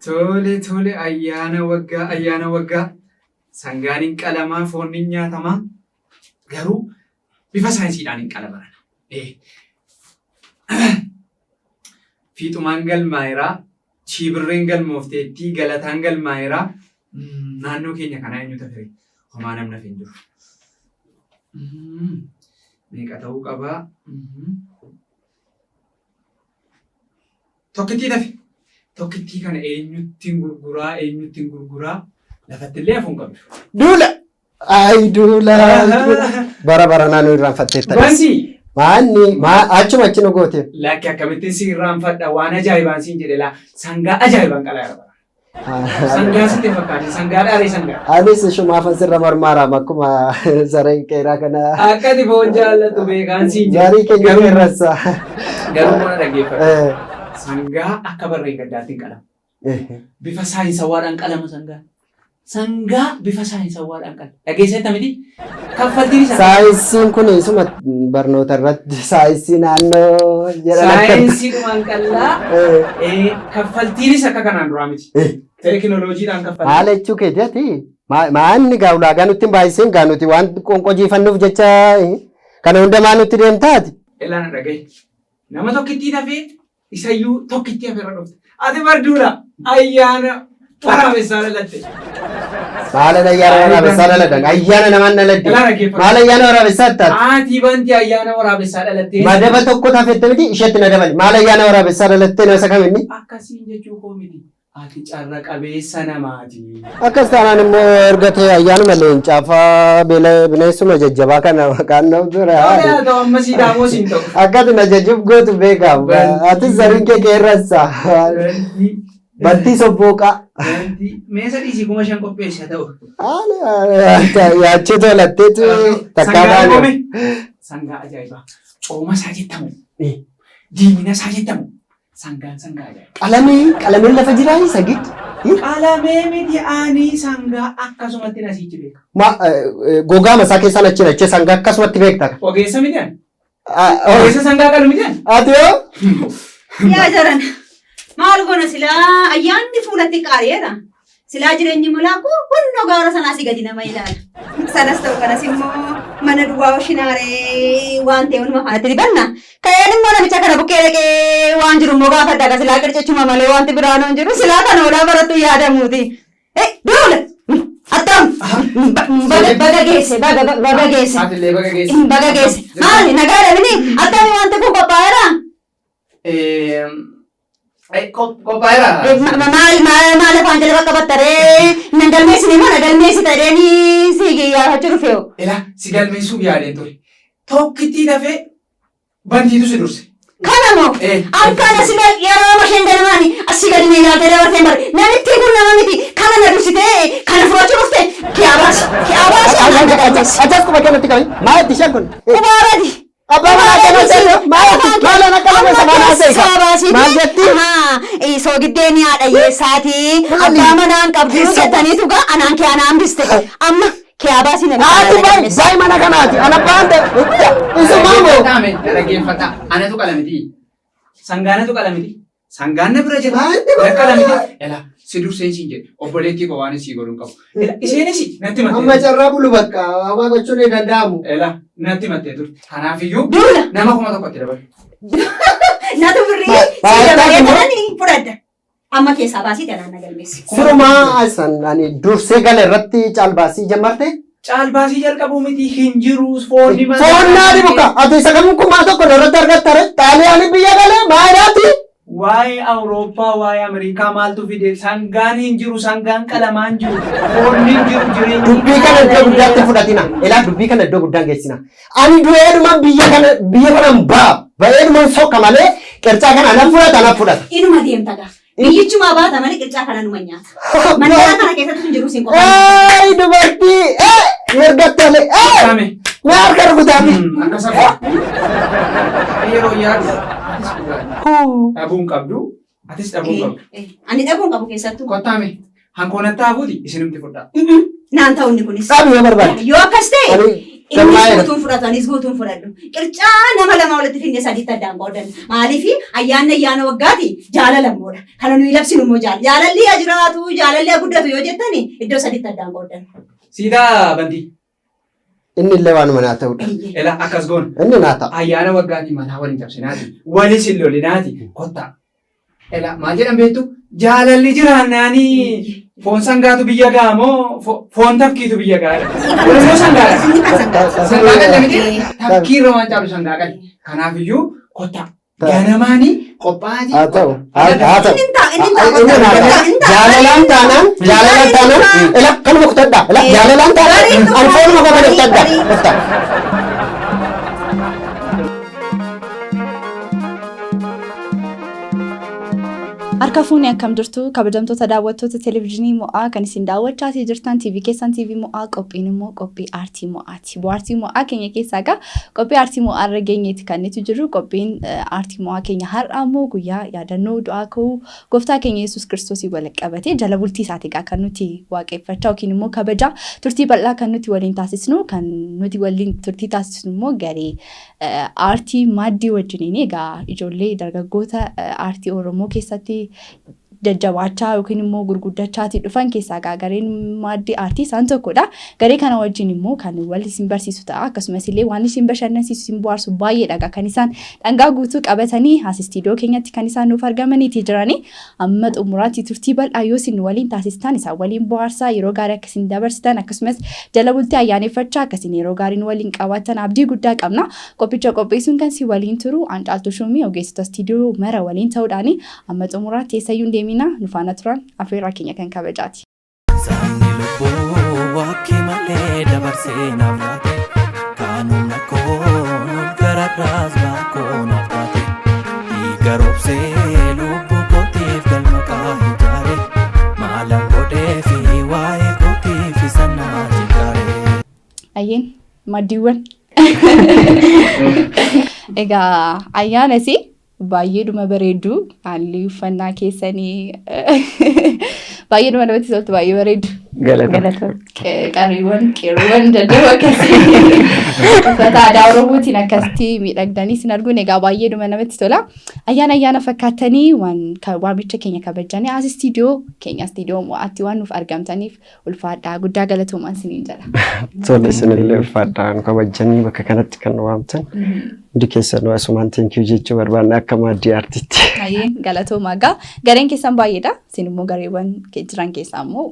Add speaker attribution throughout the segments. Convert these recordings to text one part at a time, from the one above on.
Speaker 1: Tole ayyaana waggaa sangaaniin qalamaa foonniin nyaatamaa garuu bifa saayinsiidhaan hin qalaman. Fiixumaan galmaayiraa, Shibirreen galmoofteettii, Galataan galmaayiraa naannoo keenya kanaa eenyutu firii? Homaa namna hin jiru. Meeqa ta'uu qabaa? Tokkittii tafi. Tokkittii kana eenyutti gurguraa? Lafattillee hafuun qabdu.
Speaker 2: Duula! Ay duula! Bara naannoo irraanfatteetta.
Speaker 1: Bansi!
Speaker 2: Maanni achuma achi nu goote.
Speaker 1: Lakki akkamittiin si irraanfadha waan ajaa'ibaan siin jedhe laa sangaa ajaa'ibaan qalaa jira. Sangaa sitti fakkaate sangaa dhaarii sangaa.
Speaker 2: Anis shumaafan sirra marmaaraam akkuma sareen qeeraa kana.
Speaker 1: Akkati foon jaallatu beekaan siin jedhe.
Speaker 2: Gaarii keenya qeerransa.
Speaker 1: Garuu mana dhaggeeffatu. Sangaa akka barreen gaddaatiin qalama. Bifa saayinsawaadhaan qalama sangaa. Sangaa bifa saayinsawaadhaan qalama. Dhageessetta miti? Kaffaltiin isaa.
Speaker 2: Saayinsiin kun isuma barnoota irratti saayinsii naannoo jedhan akka.
Speaker 1: Saayinsiidhumaan qallaa kaffaltiinis akka kanaan duraa miti. Teekinooloojiidhaan kaffaltii.
Speaker 2: Haala jechuu keetiati. Maanni gaa ulaagaa nutti hin baay'iseen gaa nuti waan qoonqojiifannuuf jecha kana hundamaa nutti deemtaati.
Speaker 1: Ilaana dhagaye. Nama tokkittii tafee isayyuu tokkittii hafeerra dhufte. Ati barduudha ayyaana waraabessaa dhalatte.
Speaker 2: Maala ayyaana waraabessaa dhalatte. Ayyaana namaan dhalatte. Maala ayyaana waraabessaa taate.
Speaker 1: Ati banti ayyaana waraabessaa dhalatte.
Speaker 2: Madaba tokko tafette miti isheetti na dabali. Maala ayyaana waraabessaa dhalatte nama isa kaminni.
Speaker 1: Akkasiin jechuu koo miti. Ati carra qabeessa namaati.
Speaker 2: Akkas taanaan immoo erga ta'e ayyaanuma leencaafaa bineensuma jajjabaa kana maqaan nama ture.
Speaker 1: Amma siidaamoo siin ta'u.
Speaker 2: Akkati na jajjab gootu beekamu. Ati sariin kee qeerransa. Bantii sobbooqaa.
Speaker 1: Meeshaa dhiisii 5,000 qopheessa ta'u.
Speaker 2: Yaachuu tolatteetu takkaa baane.
Speaker 1: Sangaa ajaa'ibaa. Cooma isaa jettamu. Diimina isaa jettamu. Sangaan ajaa'iba.
Speaker 2: Qalameen lafa jiraa sagitti.
Speaker 1: Qalamee miti aanii sangaa akkasumatti nasiichi beeka.
Speaker 2: Gogaa masaa keessaan achi sangaa akkasumatti beekta.
Speaker 1: Ogeessa miti ani. Ogeessa sangaa qalu miti ani.
Speaker 2: Ati yoo?
Speaker 3: Yaa jaran maal goona silaa ayyaanni fuulatti qaariidha. Silaa jireenyi mul'aaqu hundoo gaara sanaa si gadi nama ilaala. Sanas ta'u kanas immoo mana duwwaa shinaaree waan ta'e hundumaa faanatti dibanna. Ka'een immoo namicha kana bukkee dhaqee waan jiru immoo gaafadha akka silaa qircachuma malee wanti biraan hin jiru silaa kana oolaa barattu yaadamuuti. Duula! Attam! Baga geesse.
Speaker 1: Atiillee baga geesse.
Speaker 3: Baga geesse. Maali nagaa dhabini attami wanti kun qophaa'eera?
Speaker 1: Qophaa'eera.
Speaker 3: Maal afaan jala bakka battaree nan galmeessine mana galmeessita jedhanii si yaafachuu dhufeeyo.
Speaker 1: Ilaa si galmeessuuf yaadeen ture. Tokkittii dafee bantiitu si durse.
Speaker 3: Kanamoo akkaan asii yeroo masheen galmaani asii gadi miilaaltee dabartee bare namitti kun nama miti kana na dursitee kana fudhachuu dhufte kiyaabaasi.
Speaker 2: Ajas kuma kennatti qabi. Maal itti isheen kun?
Speaker 3: Kubaarati.
Speaker 2: Abbaa manaa kana seeyo. Maal akka nama samaanaa seeka? Maal jetti?
Speaker 3: Soogiddeen haadha yeessaati. Abbaa manaan qabdu jettaniitu gaa anaan kee anaan biste. Amma kiyaabaasi nama
Speaker 2: galmeesse. Baay'ee mana kanaati. Ana baante. Isumaamoo.
Speaker 1: Dhaggeeffata. Anatu qalamiti. Sangaanatu qalamiti. Sangaanna bira jira. Qalamiti. Ela si durseen siin jedhe. Obboleettii koo waan isii godhuun qabu. Isheenis natti mattee.
Speaker 2: Amma carraa bulu bakka waa gochuun hin danda'amu.
Speaker 1: Ela natti mattee ture. Kanaafiyyuu
Speaker 3: Duula!
Speaker 1: nama 1,000tti dabalu.
Speaker 3: Natu birrii si dabalee fudhadha. Amma keessaa baasii anaan na galmeessi.
Speaker 2: Sirumaa ani dursee gala irratti caalbaasii jammarte.
Speaker 1: Caalbaasii jalqabuu miti hin jiru foonni mataa.
Speaker 2: Foonnaa dibuka ati sagaluun kumaa tokko irratti argattare xaaliyaanii biyya galee maayinaati.
Speaker 1: Waa'ee Awurooppaa waa'ee Ameerikaa maaltu fide sangaan hin jiru sangaan qalamaan jiru foonni hin jiru jireenya.
Speaker 2: Dubbii kana iddoo guddaatti fudhatina. Ilaa dubbii kana iddoo guddaan geessina. Ani du'eedhumaan biyya kanaan ba'eedhumaan sokka malee qircaa kana nan fudhata.
Speaker 3: Inuma deemta gaa. Biyyichuma baata malee qircaa kana numa nyaata. Mandara kana keessatti hin jiru siin qofa.
Speaker 2: Dubartii! Mirgattale! Mee harka rukutaami!
Speaker 1: Akkasa yeroo yaadu dhabuun qabdu atis dhabuun qabdu.
Speaker 3: Ani dhabuun qabu keessattuu.
Speaker 1: Kottaame hankoonatti haafuuti isinimti fudhaa.
Speaker 3: Naan ta'u inni kunis.
Speaker 2: Dhaabii yoo barbaade.
Speaker 3: Yoo akkas ta'e Guutuun fudhatanis guutuun fudhadhu. Qircaa nama lama walitti finne sadiitti addaan qoodan. Maaliif ayyaana waggaati jaalalammoodha. Kana nuyi labsinu immoo jaalalli haa jiraatu, jaalalli haa guddatu yoo jettani iddoo sadiitti addaan qoodan.
Speaker 1: Siidaa bantii.
Speaker 2: Inni illee waanuma naa ta'udha.
Speaker 1: Ela akkas goon.
Speaker 2: Inni naa ta'a.
Speaker 1: Ayyaana waggaati mataa waliin cabsinaati. Walis hin lolinaati. Kottaa. Ela maal jedhan beektu jaalalli jiraannaanii foon sangaatu biyya gaamoo foon tafkiitu biyya gaadha. Walimmoo sangaadha. Sangaa qallamiti tafkiirra waan caalu sangaa qalli. Kanaafiyuu kottaa. Ganamaanii qophaa'aati.
Speaker 2: Haa ta'u. Jaalalaan taanaan ela kanuma kutadhaa. Ela jaalalaan taanaan alfoonuma qofa kutadhaa.
Speaker 4: Harka fuunee akkam jirtu kabajamtoota daawwattoota televezyiinii mo'aa kan isin daawwachaa jirtan TV keessan TV mo'aa qophiin immoo qophii aartii mo'aati. Aartii mo'aa keenya keessaa egaa qophii aartii mo'aa irra geenyeeti kan nuti jirru. Qophiin aartii mo'aa keenya har'a immoo guyyaa yaadannoo du'aa ka'uu gooftaa keenya Yesuus Kiristoosii walitti qabatee jala bultii isaati egaa kan nuti waaqeffachaa yookiin immoo kabajaa turtii bal'aa kan nuti waliin taasisnu kan nuti waliin turtii taasisnu immoo garee aartii maaddii wajjiniin egaa ijoollee dargaggoota aartii Oromoo keessatti jajjabaachaa yookiin immoo gurguddachaatii dhufan keessaa gareen maaddii aartii isaan tokkodha. Garee kana wajjin immoo kan wal isin barsiisu ta'a. Akkasumas illee waan isin bashannansiisu isin bohaarsu baay'eedha kan isaan dhangaa guutuu qabatanii as istiidiyoo keenyatti kan isaan nuuf argamaniiti jiranii. Amma xumuraatti turtii bal'aa yoo isin waliin taasistan isaan waliin bohaarsaa yeroo gaarii akka isin dabarsitan akkasumas jala bultii ayyaaneffachaa akkasiin yeroo gaariin waliin qabaatan abdii guddaa qabna. Qophicha qopheessuun kan si waliin turu Aancaaltuu Shumii ogeessota istiidiyoo mara waliin ta'uudhaani amma xumuraatti eessayyuu deemina nufaana turan afeerraa keenya kan kabajaati.
Speaker 5: Saani lubbuu wakkii malee dabarsee naaf laate kaanuma koon ol gararraas baakoo naaf taate dhiiga roobsee lubbuu kootiif galma kaa'u jaare maalan godhee fi waa'ee kootiif sannaa jikaare.
Speaker 4: Ayyeen maddiiwwan egaa ayyaanasi baay'eedhuma bareedu haalli uffannaa keessanii baay'eedhuma namatti toltu baay'ee bareedu. Galatoom. Qeerroowwan jajjaboo akkasii uffata aadaa Oromootiin akkasitti miidhagdanii isin arguun egaa baay'eedhuma namatti tola. Ayyaana fakkaatanii waamicha keenya kabajanii as istiidiyoo keenya istiidiyoo mo'aatti waan nuuf argamtaniif ulfaadhaa guddaa galatoomaa isiniin jedha.
Speaker 2: Tole isinillee ulfaadhaa nu kabajanii bakka kanatti kan nu waamtan. Hundi keessanuu asumaan thank you jechuu barbaanne akka maaddii aartiitti.
Speaker 4: Ayyeen galatoomaa egaa gareen keessan baay'eedha. Isin immoo gareewwan jiran keessaa immoo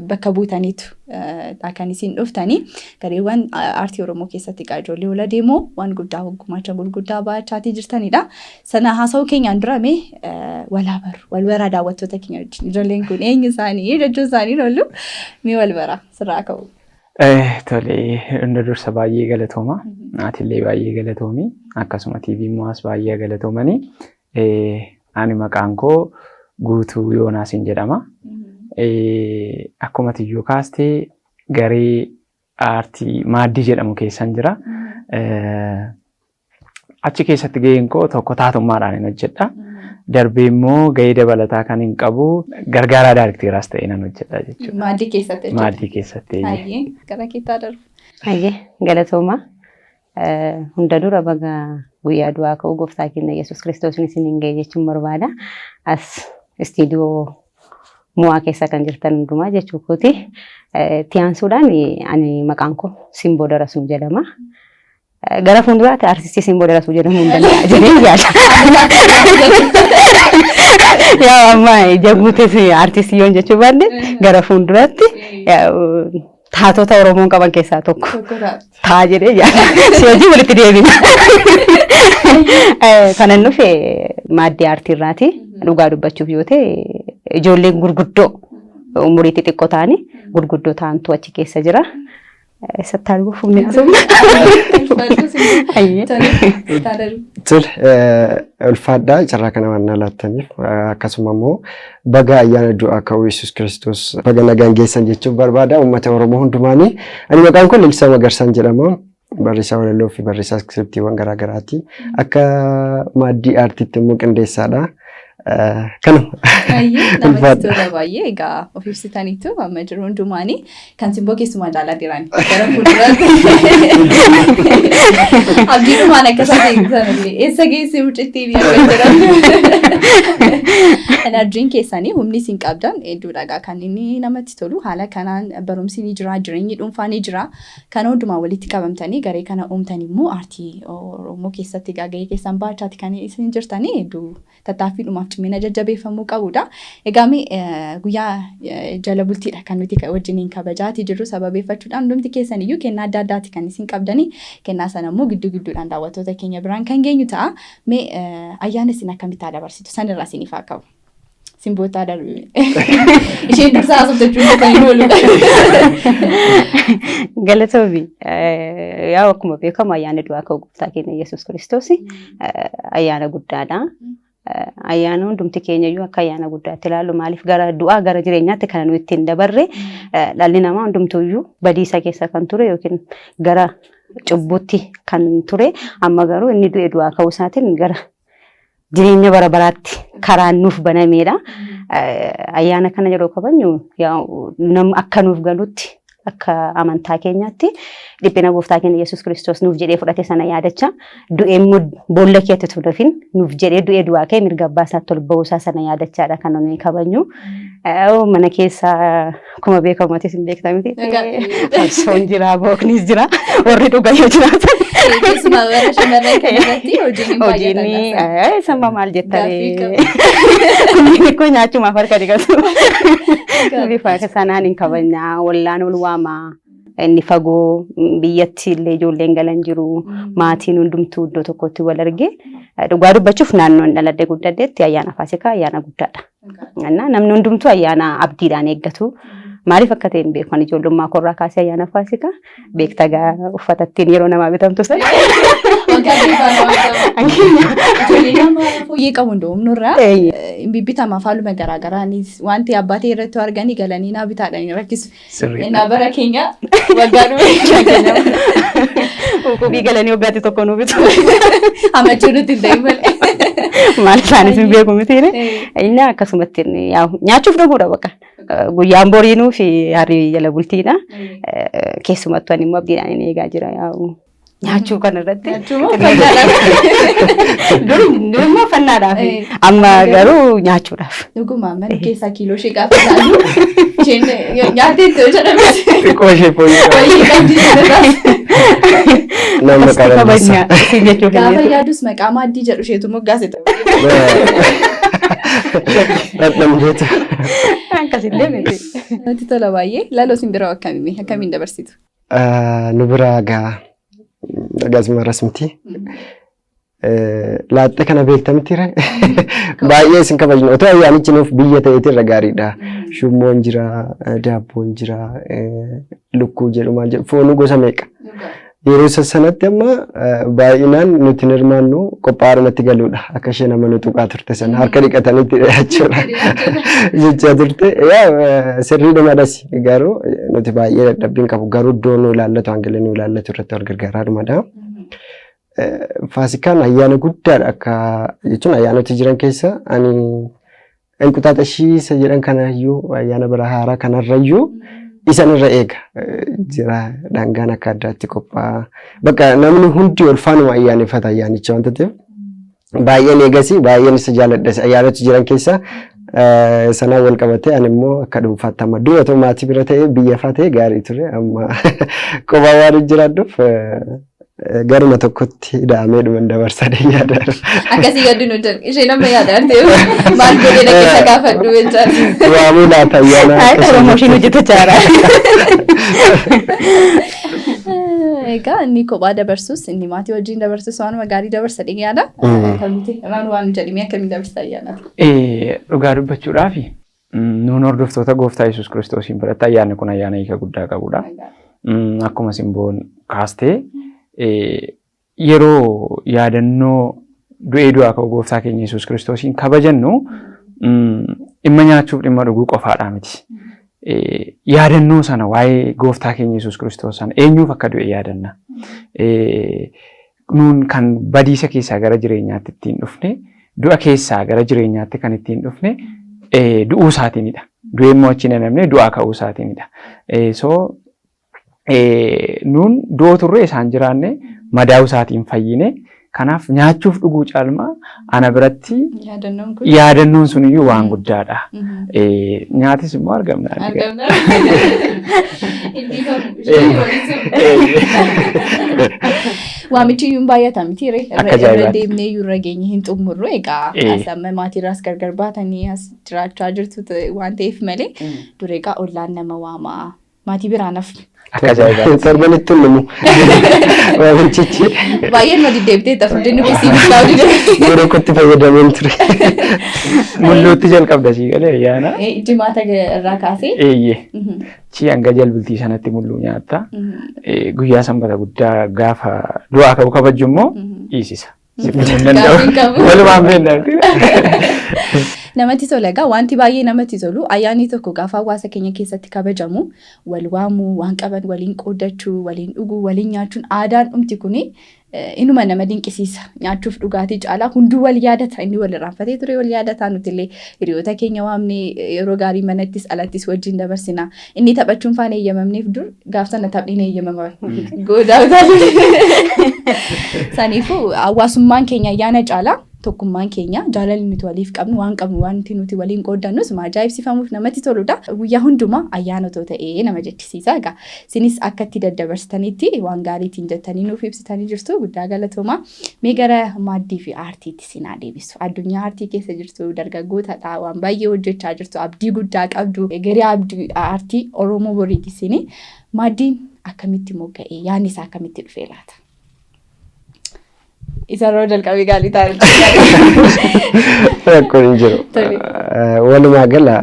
Speaker 4: bakka buutaniitu kan isin dhuftanii gareewwan aartii Oromoo keessatti ijoollee wal deemoo waan guddaa gumaachaa gurguddaa baachaatii jirtanidha. Sana haasa'uu keenyaan durame wal baraa daawwattoota keenya wajjin ijoolleen kun eenyu isaanii jechuun isaanii lollu mee wal baraa sirraa ka'u.
Speaker 6: Tole hunda dursa baay'ee galatooma. Aatillee baay'ee galatoomi. Akkasuma TV mo'aas baay'ee galatoomanii. Ani maqaan koo Guutuu Yoonaasin jedhama. Akkuma tiyyoo kaastee garee aartii maaddii jedhamu keessan jira. Achi keessatti gaheen koo tokko taatummaadhaan hin hojjedha. Darbee immoo gahee dabalataa kan hin qabu gargaaraa daayirekteeraas ta'ee nan hojjedha jechuudha.
Speaker 4: Maaddii keessatti.
Speaker 6: Maaddii keessatti.
Speaker 4: Ayyee gara keettaa darbu.
Speaker 7: Ayyee galatooma. Hunda dura baga guyyaa du'aa ka'uu gooftaa keenya Yesuus Kiristoosiin isiniin ga'e jechuun barbaada. As istiidiyoo mo'aa keessa kan jirtan hundumaa jechuu kooti. Tiyaansuudhaan ani maqaan koo Simboo Darasuu jedhama. Gara fuulduraatti artistii Simboo Darasuu jedhamuu hin danda'a jedhee yaada. Yaa amma jaguutis artistii yoon jechuu baanne gara fuulduraatti taatota Oromoon qaban keessaa tokko taa jedhee yaada. Si hojii walitti deebina. Kanan dhufe maaddii aartiirraati. Dhugaa dubbachuuf yoo ta'e ijoolleen gurguddoo umurii xixiqqoo ta'anii gurguddoo ta'antu achi keessa jira. Isatti arguuf humni asuma.
Speaker 2: Tole ulfaadhaa carraa kana waan laattaniif akkasuma immoo baga ayyaana du'aa ka'uu Yesuus Kiristoos baga nagaan geessan jechuun barbaada uummata Oromoo hundumaanii. Ani maqaan koo Lalisaa Magarsaan jedhama. Barreessaa walaloo fi barreessaa iskiriptiiwwan garaagaraati. Akka maaddii aartiitti immoo qindeessaadha. kanuma.
Speaker 4: Namatti tola baay'ee egaa of ibsitaniitu amma jiru hundumaanii kan simboo keessumaa jaalladheeraan gara fuulduraatti abdiidhumaan akkasa beeksanillee eessa geesse mucittiin akka jiran enerjiin keessanii humni isin qabdan hedduudha kan inni namatti tolu haala kanaan barumsi ni jira jireenyi dhuunfaa ni jira kana hundumaa walitti qabamtanii garee kana uumtan immoo aartii Oromoo keessatti gahee keessan baachaati kan isin jirtanii hedduu tattaaffiidhumaaf cimina jajjabeeffamuu qabudha. Egaa guyyaa jala bultiidha kan nuti wajjiniin kabajaatii jirru sababeeffachuudhaan hundumti keessan iyyuu kennaa adda addaati kan isin qabdanii kennaa sana immoo gidduudhaan daawwattoota keenya biraan kan geenyu ta'a. Ayyaana isin akkamitti dabarsitu sanirraa isiniif haa qabu. Simboota darbe. Isheen dursaa haasoftachuun kan hin ooludha.
Speaker 7: Galatoomi. Yaa akkuma beekamu ayyaana du'aa ka'uu gooftaa keenya Yesuus Kiristoos ayyaana guddaadha. Ayyaana hundumti keenya iyyuu akka ayyaana guddaatti ilaallu maaliif gara du'aa gara jireenyaatti kana nu ittiin dabarre dhalli namaa hundumtuu iyyuu badiisa keessa kan ture yookiin gara cubbuutti kan ture amma garuu inni du'e du'aa ka'uu isaatiin gara jireenya bara baraatti karaan nuuf banameedha. Ayyaana kana yeroo kabajnu akka nuuf galutti akka amantaa keenyaatti dhiphina gooftaa keenya Yesuus Kiristoos nuuf jedhee fudhate sana yaadacha du'ee boolla keetti turafin nuuf jedhee du'ee du'aa ka'e mirga abbaa isaatti ol ba'uusaa sana yaadachaadha kan nuyi kabajnu. Mana keessa akkuma beekamu atis hin beektaa miti. Farsoon jira booknis jira warri dhugan yoo jiraatan.
Speaker 4: Keessumaa bara shamarran kan irratti hojiin
Speaker 7: baay'atan. Samma maal jettanii. Kunniin koo nyaachumaaf harka dhiqatu. Bifa sanaan hin kabajnaa wallaan ol waamaa. Inni fagoo biyyatti illee ijoolleen galan jiru maatiin hundumtuu iddoo tokkotti wal arge dhugaa dubbachuuf naannoon dhaladhee guddadheetti ayyaana Faasikaa ayyaana guddaadha. Namni hundumtuu ayyaana abdiidhaan eeggatu. Maaliif akka ta'e hin beeku kan ijoollummaa korraa kaasee ayyaana Faasikaa beektaa uffatattiin yeroo namaa bitamtu sana.
Speaker 4: Fooyyee qabu hunduu humnurraa bibbitamaaf haaluma garaagaraanis wanti abbaatii irratti arganii galanii naa bitaadhaan rakkisu. Naa bara keenya waggaa dhume.
Speaker 7: Qubii galanii waggaatti tokko nuu bitu.
Speaker 4: Amachuu nuti hin ta'in malee.
Speaker 7: Maal isaanis hin beeku miti. Inni akkasumatti nyaachuuf dhabuudha bakka. Guyyaan boriinuu fi harrii jala bultiidha. Keessumattuu ani immoo abdiidhaan inni eegaa jira yaa'u. Nyaachuu kan irratti. Durummoo fannaadhaaf. Amma garuu nyaachuudhaaf.
Speaker 4: Dhuguma mana keessaa kiiloo ishee gaafa ilaalu isheen nyaattee itti hojjetame.
Speaker 2: Xiqqoo ishee
Speaker 4: Wayii qabdi jedhama.
Speaker 2: Nama
Speaker 7: kabajnaa isin jechuuf.
Speaker 4: Gaafa yaadus maqaa maaddii jedhu isheetu moggaase ta'u.
Speaker 2: Dhadhamjeetu.
Speaker 7: Akkasillee miti.
Speaker 4: Natti tola baay'ee. Laloo isin biraa akkamiin dabarsitu?
Speaker 2: Nu biraa gaa Dhagaasuma rasmiti. Laaxxee kana beektamtire baay'ee isin kabajnu otoo ayyaanichi nuuf biyya ta'eeti irra gaariidha. Shummoon jira, daabboon jira, lukkuu jedhu maal jedhu foonuu gosa meeqa. Yeroo sanatti amma baay'inaan nuti hirmaannu qophaa'aadhumatti galuudha. Akka ishee nama nu tuqaa turte sana harka dhiqatanitti jechuudha. Jechaa turte sirriidhumadhas garuu nuti baay'ee dadhabbiin qabu garuu iddoo nu ilaallatu hangalee nu ilaallatu irratti wal gargaaraadhumadha. Faasikaan ayyaana guddaadha akka jechuun ayyaanota jiran keessa ani Enqutaaxashii jedhan kanayyuu ayyaana bara haaraa kanarrayyuu isan irra eega jira dhangaan akka addaatti qophaa'a. Bakka namni hundi ol faanuma ayyaaneffata ayyaanicha wanta ta'eef baay'een eegasi baay'een isa jaalladhas ayyaanota jiran keessa sanaan wal qabatee ani immoo akka dhuunfaatti amma dura otoo maatii bira ta'ee biyya faa ta'ee gaarii ture amma qophaa waan jiraadhuuf garuma tokkotti hidhamee dhuman dabarsadee yaada.
Speaker 4: Akkasii gaddu nu jedhu ishee nama yaadaarte maal godhee dhaqeessa gaafadhu jechaadha.
Speaker 2: Waamuu laata ayyaana.
Speaker 7: Oromoo isheen hojjetachaadha.
Speaker 4: Egaa inni kophaa dabarsus inni maatii wajjin dabarsus waanuma gaarii dabarsadee yaada. Akkamitti waan jedhimee akkamiin dabarsaa ayyaana.
Speaker 6: Dhugaa dubbachuudhaaf nuun hordoftoota gooftaa Yesuus Kiristoosiin biratti ayyaanni kun ayyaana hiika guddaa qabudha. Akkuma simboon kaastee yeroo yaadannoo du'ee du'aa ka'uu gooftaa keenya Yesuus Kiristoosiin kabajannu dhimma nyaachuuf dhimma dhuguu qofaadhaa miti. Yaadannoo sana waa'ee gooftaa keenya Yesuus Kiristoos sana eenyuuf akka du'e yaadanna. Nuun kan badiisa keessaa gara jireenyaatti ittiin dhufne du'a keessaa gara jireenyaatti kan ittiin dhufne du'uu isaatiinidha. Du'ee immoo achi namne du'aa ka'uu isaatiinidha. Nuun du'oo turre isaan jiraanne madaa'uu isaatiin fayyine. Kanaaf nyaachuuf dhuguu caalmaa ana biratti yaadannoon sun iyyuu waan guddaadha. Nyaatis immoo argamna.
Speaker 4: Waamichi iyyuu baay'ata miti irra deemnee iyyuu irra geenye hin xumurru egaa amma maatiirraas gargar baatanii as jiraachaa jirtu waan ta'eef malee dura egaa ollaan nama waamaa maatii biraan hafne.
Speaker 2: Torbanitti namu waamichichi
Speaker 4: baay'een wadi deebitee tafurdinni kusii bisaawdi
Speaker 2: yeroo kotti fayyadamuun ture.
Speaker 6: Mulluutti jalqabda sii galee ayyaana.
Speaker 4: Jimaata irraa kaasee.
Speaker 6: Chi hanga jalbultii sanatti mulluu nyaatta. Guyyaa sanbata guddaa gaafa du'aa ka'u kabajju immoo dhiisisa. Walumaan beeknamti.
Speaker 4: Namatti tola egaa wanti baay'ee namatti tolu ayyaanni tokko gaafa hawaasa keenya keessatti kabajamu wal waamuu waan qaban waliin qoodachuu waliin dhuguu waliin nyaachuun aadaan dhumti kuni inuma nama dinqisiisa nyaachuuf dhugaatii caalaa hunduu wal yaadata inni wal irraanfatee ture wal yaadata nutillee hiriyoota keenya waamne yeroo gaarii manattis alattis wajjin dabarsina inni taphachuun faana eeyyamamneef dur gaaf sana taphni eeyyamama goodaa saniifuu hawaasummaan keenya ayyaana caalaa tokkummaan keenya jaalalli nuti waliif qabnu waan qabnu wanti nuti waliin qooddannus ajaa'ibsifamuuf namatti toludha. Guyyaa hundumaa ayyaanotoo ta'ee nama jechisiisa egaa isinis akka itti daddabarsitanitti waan gaariitiin jettanii nuuf ibsitanii jirtu guddaa galatoomaa. Mee gara maaddii fi aartiitti sinaa deebisu. Addunyaa aartii keessa jirtu dargaggootadha waan baay'ee hojjechaa jirtu abdii guddaa qabdu garee abdii aartii Oromoo boriiti isini maaddiin akkamitti mogga'ee yaadni isaa akkamitti dhufee laata? Isaroo jalqabee gaarii taa'e.
Speaker 2: Rakkoon hin jiru. Walumaa gala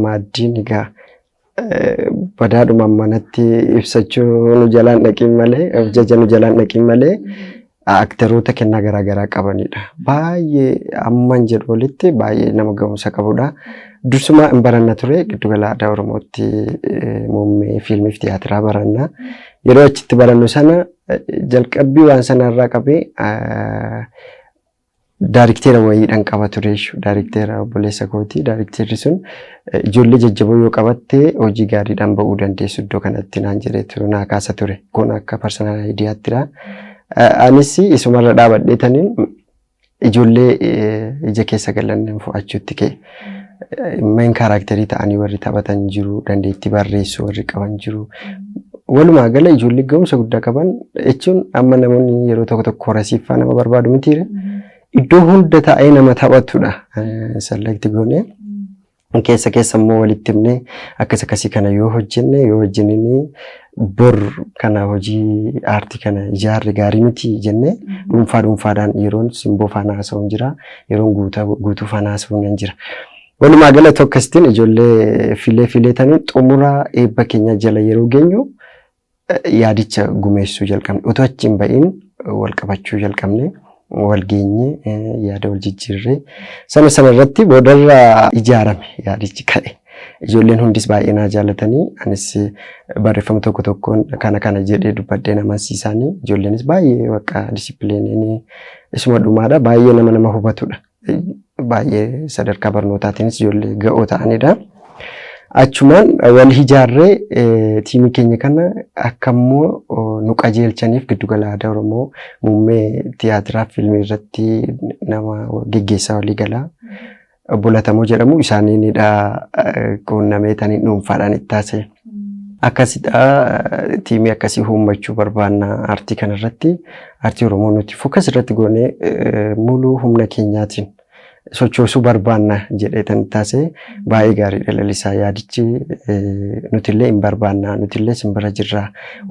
Speaker 2: maaddiin egaa badaadhuma manatti ibsachuu nu jalaan dhaqiin malee jaja nu jalaan dhaqiin malee aktaroota kennaa garaagaraa qabanidha. Baay'ee amman jedhu walitti baay'ee nama ga'umsa qabudha. Dursuma hin baranna ture giddugala aadaa Oromootti muummee fiilmiif tiyaatiraa baranna. Yeroo achitti barannu sana jalqabbii waan sanarraa qabee daayirikteera wayiidhaan qaba ture jechuudha. Daayirikteera obboleessa kooti. Daayirikteerri sun ijoollee jajjaboo yoo qabatte hojii gaariidhaan ba'uu dandeessu iddoo kanatti naan jedhee ture naa kaasa ture. Kun akka parsonaal aayidiyaattidha. Anis isumarra dhaabadheetaniin ijoollee ija keessa galan fo'achuutti ka'e. Main kaaraakterii ta'anii warri taphatan jiru, dandeettii barreessuu warri qaban jiru. Walumaa gala ijoollee ga'umsa guddaa qaban jechuun amma namoonni yeroo tokko tokko horasiiffaa nama barbaadu mitiire. Iddoo hunda taa'ee nama taphatudha. Sallagti goonee keessa immoo walitti himnee akkas akkasii kana yoo hojjenne bor kana hojii aartii kana ijaarre gaarii miti jennee dhuunfaadhaan yeroon simboo faana haasa'uun jira, yeroon guutuu faana haasa'uun jira. Walumaa gala tokkastiin ijoollee fileetanii xumura eebba keenya jala yeroo geenyu yaadicha gumeessuu jalqabne. Otoo achi hin ba'iin wal qabachuu jalqabne. Wal geenye yaada wal jijjiirree sana irratti boodarra ijaarame yaadichi ka'e. Ijoolleen hundis baay'ee naa jaalatanii anis barreeffama tokko tokkoon kana jedhee dubbadhee nama siisanii ijoolleenis baay'ee bakka disipiliinii isuma dhumaadha baay'ee nama hubatudha. Baay'ee sadarkaa barnootaatiinis ijoollee ga'oo ta'anidha. Achumaan wal ijaarree tiimii keenya kana akkammoo nu qajeelchaniif giddugala aadaa Oromoo muummee tiyaatiraa fiilmii irratti nama geggeessaa walii galaa Bulatamoo jedhamu isaaniinidha quunnameetanii dhuunfaadhaan itti taasise. Akkasidha tiimii akkasii uummachuu barbaanna aartii kanarratti aartii Oromoo nuti fokas irratti goonee muluu humna keenyaatiin sochoosuu barbaanna jedheetan taasise baay'ee gaariidha lalisaa yaadichi nutillee hin barbaanna nutillee sin bira jirra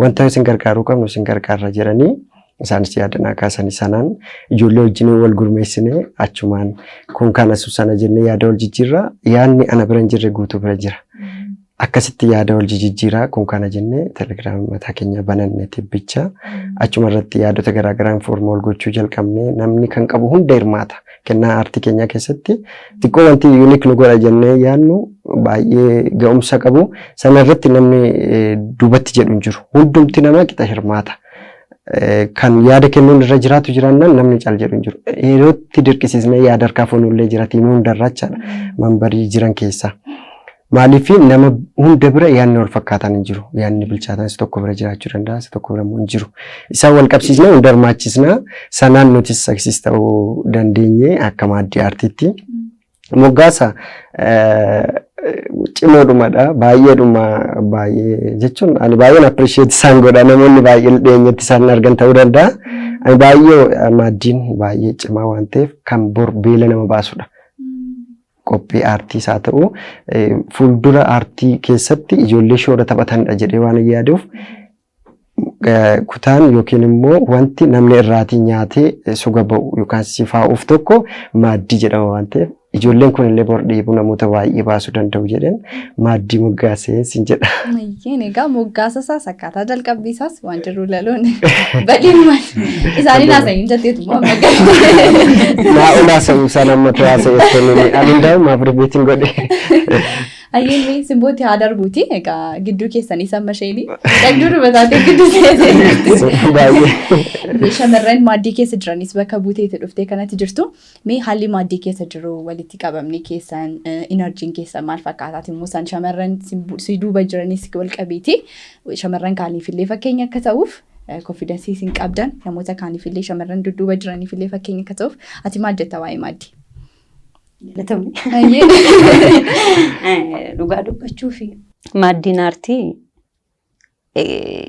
Speaker 2: wanta isin gargaaruu qabnu isin gargaarra jedhanii isaanis yaadanaa kaasanii sanaan ijoollee wajjin wal gurmeessine achumaan kun kana sana jennee yaada wal jijjiirra yaadni ana bira hin jirre guutuu bira jira. Akkasitti yaada wal jijjiirraa kun kana jennee telegiraamii mataa keenya banannee tibbicha achuma irratti yaadota garaagaraa informa wal gochuu jalqabnee namni kan qabu hunda hirmaata. Kennaa aartii keenyaa keessatti xiqqoo wanti yuunik nu godha jennee yaadnu baay'ee ga'umsa qabu sana irratti namni duubatti jedhu hin jiru hundumti nama qixa hirmaata. kan yaada kennuun irra jiraatu jiraannaan namni caal jedhu hin jiru. Yerootti dirqisiisnee yaada harkaa fuunullee jiraati himuu hundarra jechaadha mambarii jiran keessaa. Maaliif nama hunda bira yaadni wal fakkaataan hin jiru. Yaadni bilchaataan isa tokko bira jiraachuu danda'a, isa tokko bira immoo hin jiru. Isaan wal qabsiisnee hunda hirmaachisnaa sanaan nutis saksiis ta'uu dandeenye akka maaddii aartiitti. Moggaasa cimoodhumadha. Baay'ee jechuun ani baay'een appreciate isaan godha. Namoonni baay'een dhiyeenyatti isaan argan ta'uu danda'a. Ani baay'ee maaddiin baay'ee cimaa waan ta'eef kan bor beela nama baasudha. Qophii aartiis haa ta'u fuuldura aartii keessatti ijoollee shoora taphatanidha jedhee waan yaaduuf kutaan yookiin immoo wanti namni irraatii nyaatee suga ba'u yookaan sifaa'uuf tokko maaddii jedhama waan ta'eef ijoolleen kun illee bor dhiibuu namoota baay'ee baasuu danda'u jedheen maaddii moggaasee sin jedha.
Speaker 4: Egaa moggaasa isaas akkaataa jalqabbii isaas waan jiru laloon badhiin maal isaanii naasanii jetteetu moo moggaasa.
Speaker 2: Naa olaa sa'uu isaan ammatu haasa'eeffannoo ani hundaa'u maafirbeetiin godhe.
Speaker 4: Ayyeen simbooti haa darbuuti. Egaa gidduu keessanii samma isheenii dhagduu dubataatee gidduu seetee. Shamarran maaddii keessa jiranis bakka buuteetti dhuftee kanatti jirtu. Mee haalli maaddii keessa jiru walitti qabamni keessan enerjiin keessan maal fakkaataati immoo isaan shamarran si duuba jiranis wal qabeeti. Shamarran kaaniifillee fakkeenya akka ta'uuf konfidensii isin qabdan namoota kaaniifillee shamarran dudduuba jiraniifillee fakkeenya akka ta'uuf ati maal jetta waa'ee maaddii?
Speaker 7: Dhugaa dubbachuu fi maaddiin aartii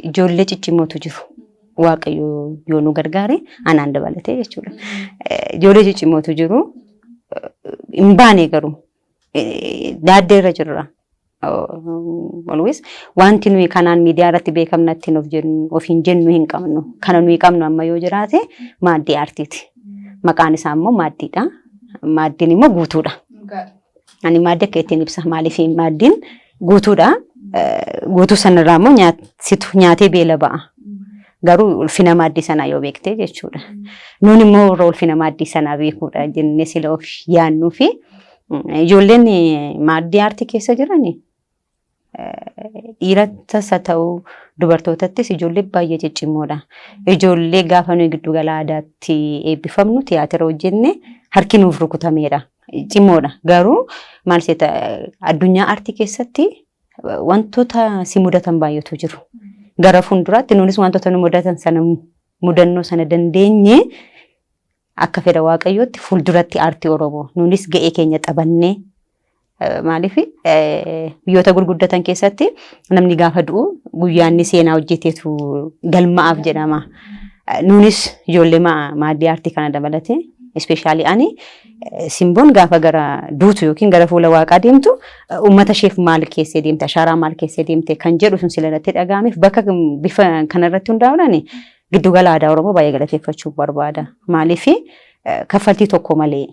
Speaker 7: ijoollee ciccimootu jiru. Waaqayyo yoo nu gargaare anaan dabalatee jechuudha. Ijoollee ciccimootu jiru. Hin baane garuu daaddee irra jirra. Always wanti nuyi kanaan miidiyaa irratti beekamnatti of hin jennu hin qabnu. Kana nuyi qabnu amma yoo jiraate maaddii aartiiti. Maqaan isaa immoo maaddiidha. Maaddiin immoo guutuudha. Ani maaddii akka ittiin ibsa maaliif maaddiin guutuudha. Guutuu sanarraa immoo nyaatee beela ba'a. Garuu ulfina maaddii sanaa yoo beekte jechuudha. Nuun immoo ulfina maaddii sanaa beekuudha jennee sila of yaannuu fi ijoolleen maaddii aartii keessa jirani dhiirattas haa ta'u dubartootattis ijoollee baay'ee ciccimoodha. Ijoollee gaafa nuyi giddu gala aadaatti eebbifamnu tiyaatira hojjenne harki nuuf rukutameedha. Cimoodha. Garuu maal seeta addunyaa aartii keessatti wantoota si mudatan baay'eetu jiru. Gara fuulduraatti nuunis wantoota nu mudatan sana mudannoo sana dandeenye akka fedha waaqayyootti fuulduratti aartii Oromoo nuunis ga'ee keenya xabannee maaliif biyyoota gurguddatan keessatti namni gaafa du'u guyyaanni seenaa hojjeteetu galma'aaf jedhama. Nuunis ijoollee maaddii aartii kana dabalatee especially ani simboon gaafa gara duutu yookiin gara fuula waaqaa deemtu uummata isheef maal keessee deemte ashaaraa maal keessee deemte kan jedhu sun silalatti dhaga'ameef bakka bifa kanarratti hundaa'uudhaan giddugala aadaa Oromoo baay'ee galateeffachuu barbaada. Maaliif kaffaltii tokko malee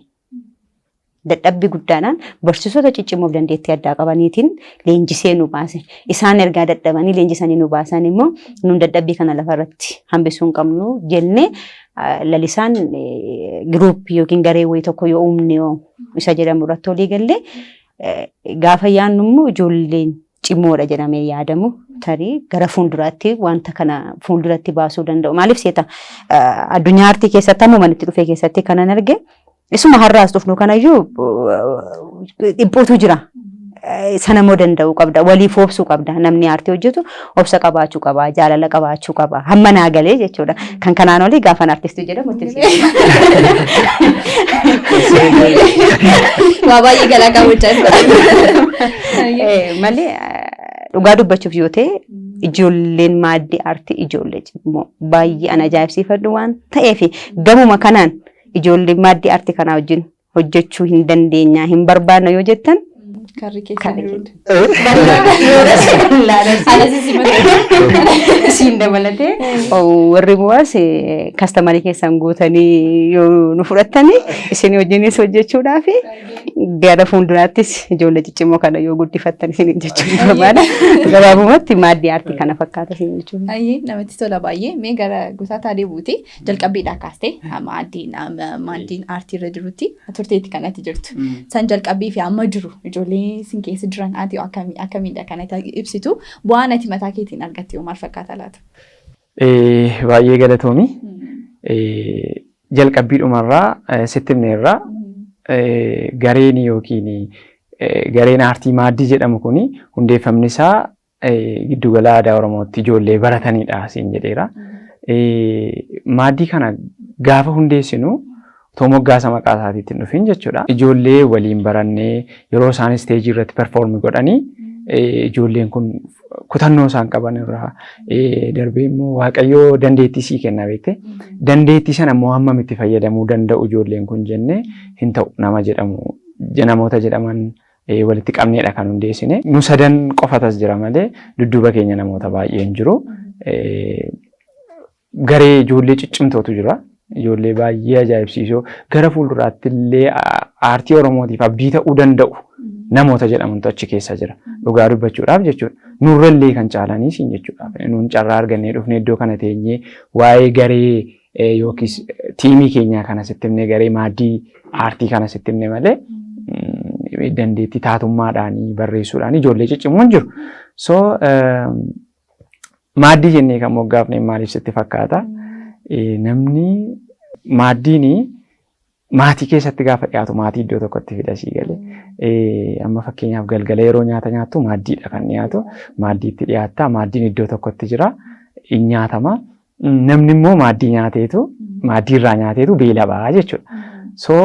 Speaker 7: dadhabbii guddaadhaan barsiisota ciccimoof dandeettii addaa qabaniitiin leenjisee nu baase. Isaan ergaa dadhabanii leenjisanii nu baasan immoo nuun dadhabbii kana lafarratti hambisuu hin qabnu jennee lalisaan giruuppii yookiin garee wayii tokko yoo uumne isa jedhamu irratti olii gallee gaafa yaannu immoo ijoolleen cimoodha jedhamee yaadamu tarii gara fuulduraatti wanta kana fuulduratti baasuu danda'u. Maaliif seeta addunyaa aartii keessatti amma manitti dhufee keessatti kanan arge isuma har'aas dhufnu kanayyuu dhiphuutu jira. Sana moo danda'uu qabda. Waliif obsuu qabda. Namni aartii hojjetu obsa qabaachuu qaba. Jaalala qabaachuu qaba. Hamma naa galee jechuudha. Kan kanaan olii gaafan aartistii jedhamu itti
Speaker 4: waa baay'ee galaa qabuudhaan.
Speaker 7: Malee dhugaa dubbachuuf yoo ta'e ijoolleen maaddii aartii ijoollee cimmoo baay'ee ana ajaa'ibsiifadhu waan ta'eef gamuma kanaan ijoollee maaddii aartii kanaa wajjin hojjechuu hin dandeenya hin barbaadna yoo jettan
Speaker 4: Karri keessa jiruudha.
Speaker 7: Siin dabalatee warri bu'aas kastamarii keessan guutanii yoo nu fudhattanii isin wajjinis hojjechuudhaaf gara fuulduraattis ijoollee ciccimoo kana yoo guddifattan isin jechuun barbaada. Gabaabumatti maaddii aartii kana fakkaata isin jechuun.
Speaker 4: Ayyee namatti tola baay'ee mee gara gosaa taadee buuti jalqabbiidhaa kaastee maaddiin aartii irra jirutti turteetti kanatti jirtu. San jalqabbii fi amma jiru ijoollee sin keessa jiran ati akkamiidha kanatti ibsitu bu'aan ati mataa keetiin argatte yoo maal fakkaata laata?
Speaker 6: Baay'ee galatoomi. Jalqabbiidhumarraa sittimneerraa gareen yookiin gareen aartii maaddii jedhamu kun hundeeffamni isaa giddugala aadaa Oromootti ijoollee baratanidha siin jedheera. Maaddii kana gaafa hundeessinu otoo moggaasa maqaa isaatiitti hin dhufin jechuudha. Ijoollee waliin barannee yeroo isaan isteejii irratti performi godhanii ijoolleen kun kutannoo isaan qaban irraa darbee immoo Waaqayyoo dandeettii sii kenna beekte. Dandeettii sana immoo hammam itti fayyadamuu danda'u ijoolleen kun jennee hin ta'u namoota jedhaman walitti qabneedha kan hundeessine. Nu sadan qofatas jira malee dudduuba keenya namoota baay'een jiru. Garee ijoollee ciccimtootu jira. Ijoollee baay'ee ajaa'ibsiisoo gara fuulduraatti illee aartii Oromootiif abdii ta'uu danda'u namoota jedhamantu achi keessa jira. Dhugaa dubbachuudhaaf jechuudha. Nurrallee kan caalanii siin jechuudhaaf. Nuun carraa argannee dhufnee iddoo kana teenyee waa'ee garee yookiis tiimii keenyaa kana sittimnee garee maaddii aartii kana sittimne malee dandeettii taatummaadhaanii barreessuudhaan ijoollee ciccimuun jiru. So maaddii jennee kan moggaafne maaliif sitti fakkaata? Namni maaddiin maatii keessatti gaafa dhiyaatu maatii iddoo tokkotti fida sii galee. Amma fakkeenyaaf galgala yeroo nyaata nyaattu maaddiidha kan dhiyaatu. Maaddiitti dhiyaatta. Maaddiin iddoo tokkotti jira. In nyaatama. Namni immoo maaddii nyaateetu maaddiirraa nyaateetu beela ba'a jechuudha. So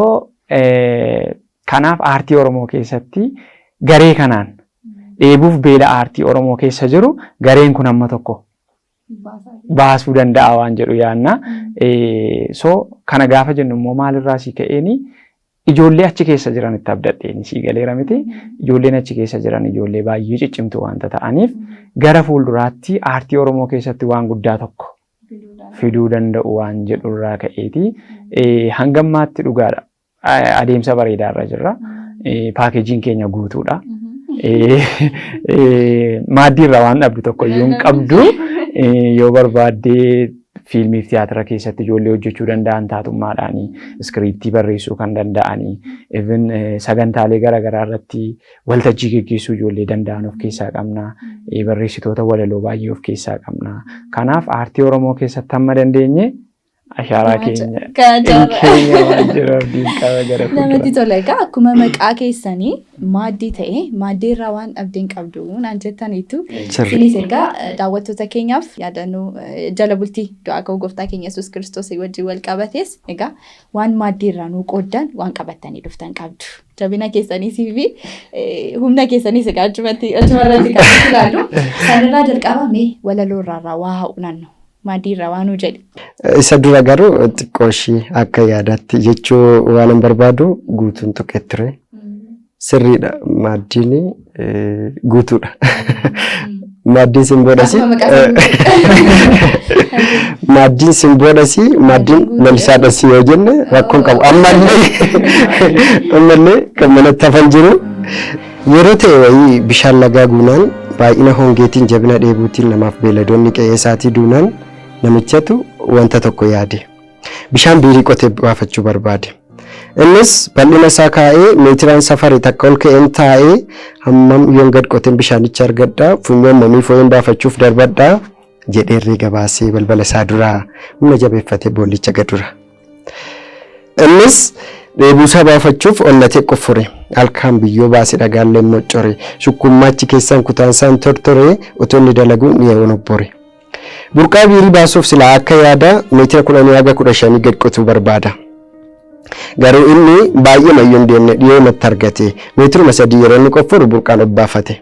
Speaker 6: kanaaf aartii Oromoo keessatti garee kanaan dheebuuf beela aartii Oromoo keessa jiru gareen kun amma tokko baasuu danda'a waan jedhu yaanna. So kana gaafa jennu immoo maalirraa sii ka'eeni ijoollee achi keessa jiran itti abdadheeni sii galeera miti. Ijoolleen achi keessa jiran ijoollee baay'ee ciccimtu waanta ta'aniif gara fuulduraatti aartii Oromoo keessatti waan guddaa tokko fiduu danda'u waan jedhurraa ka'eeti. Hangammaatti dhugaadha. Adeemsa bareedaarra jirra. Paakeejiin keenya guutuudha. Maaddiirra waan dhabdu tokko iyyuu hin qabdu. Yoo barbaaddee fiilmiif tiyaatira keessatti ijoollee hojjechuu danda'an taatummaadhaanii iskiriiptii barreessuu kan danda'anii even sagantaalee garaagaraa irratti waltajjii geggeessuu ijoollee danda'an of keessaa qabna. Barreessitoota walaloo baay'ee of keessaa qabna. Kanaaf aartii Oromoo keessatti hamma dandeenye ashaaraa keenya waan jiruuf diinqaba gara
Speaker 4: namatti tola. Egaa akkuma maqaa keessanii maaddii ta'e maaddiirraa waan dhabdeen qabdu naan jettaniitu isinis egaa daawwattoota keenyaaf yaadannoo jala bultii du'aa ka'uu gooftaa keenya Yesuus Kiristoos wajjin wal qabates egaa waan maaddiirraa nuu qooddan waan qabattanii dhuftan qabdu. Jabina keessaniisii fi humna keessaniis egaa achumarratti kan ilaallu. Sanirraa jalqabame walaloorraa waa haa'u naannoo. Maaddiirraa waan nu jedhe.
Speaker 2: Isa dura garuu xiqqoo ishii akka yaadaatti jechuu waan hin barbaadu guutuun tuqee ture. Sirriidha. Maaddiin guutuudha. Maaddiin simboodhasi. Maaddiin simboodhasi. Maaddiin lalisaadhasi yoo jenne rakkoon qabu. Ammallee kan manatti hafan jiru. Yeroo ta'e wayii bishaan lagaa guunaan baay'ina hongeetiin jabina dheebuutiin namaaf beeladoonni qe'ee isaatii duunaan namichatu wanta tokko yaade. Bishaan biirii qotee baafachuu barbaade. Innis bal'ina isaa kaa'ee meetiraan safarii takka ol ka'een taa'ee hammam yoon gad qoteen bishaanicha argadhaa funyoon mamii fooyyeen baafachuuf darbadhaa jedhee herreega baasee balbala isaa duraa humna jabeeffatee boollicha gadura. Innis dheebuusaa baafachuuf onnatee qoffore. Halkaan biyyoo baasee dhagaallee moccore. Sukkummaachi keessaan kutaansaan tortoree otoo inni dalaguun dhiyeewwan obbore. Burqaa biirii baasuuf silaa akka yaada meetira 10 haga 15 gad qotuu barbaada. Garuu inni baay'ee mayyoon deemne dhiyoo natti argate. Meetiruma 3 yeroo inni qofforu burqaan obbaafate.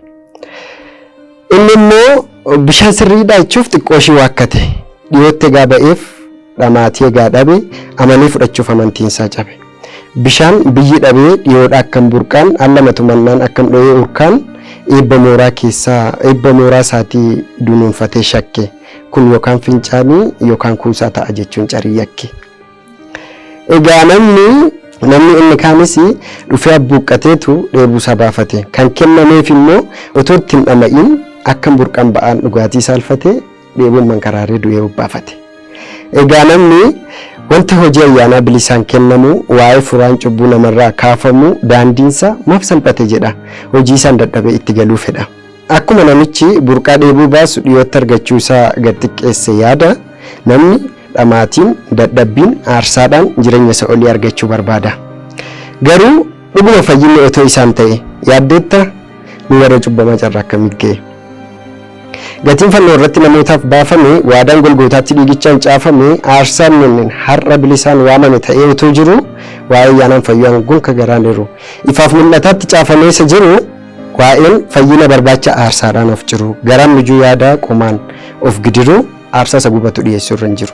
Speaker 2: Inni immoo bishaan sirriidhaa jechuuf xiqqoo ishii waakkate. Dhiyootti egaa ba'eef dhamaatii egaa dhabe amanee fudhachuuf amantiinsaa cabe. Bishaan biyyi dhabee dhiyoodha akkam burqaan allamatu mannaan akkam dho'ee urkaan eebba mooraa isaatii dunuunfatee shakke. Kun yookaan fincaanii yookaan kuusaa ta'a jechuun carii yakke. Egaa namni inni kaanis dhufee abbuuqqateetu dheebuusaa baafate. Kan kennameef immoo otoo ittiin dhama'in akkam burqaan ba'aan dhugaatii saalfatee dheebuun mankaraaree du'ee obbaafate. Egaa namni wanta hojii ayyaanaa bilisaan kennamu waa'ee furaan cubbuu namarraa kaafamu daandiinsa maaf salphate jedha. Hojii isaan dadhabee itti galuu fedha. akkuma namichi burqaa dheebuu baasu dhiyootti argachuu isaa gad xiqqeesse yaada namni dhamaatiin dadhabbiin aarsaadhaan jireenya isa olii argachuu barbaada. Garuu dhuguma fayyinni otoo isaan ta'e yaaddeetta nu warra cubbamaa carraa akkamitti ga'e. Gatiin fannoo irratti namootaaf baafame waadaan golgootaatti dhiigichaan caafame aarsaan inni har'a bilisaan waamame ta'ee otoo jiru waa'ee ayyaanaan fayyaan gonka garaan jiru ifaaf mul'ataatti caafamee isa jiru waa'een fayyina barbaacha aarsaadhaan of jiru garaan mijuu yaadaa qomaan of gidiru aarsaa isa gubatu dhiyeessuu irra hin jiru.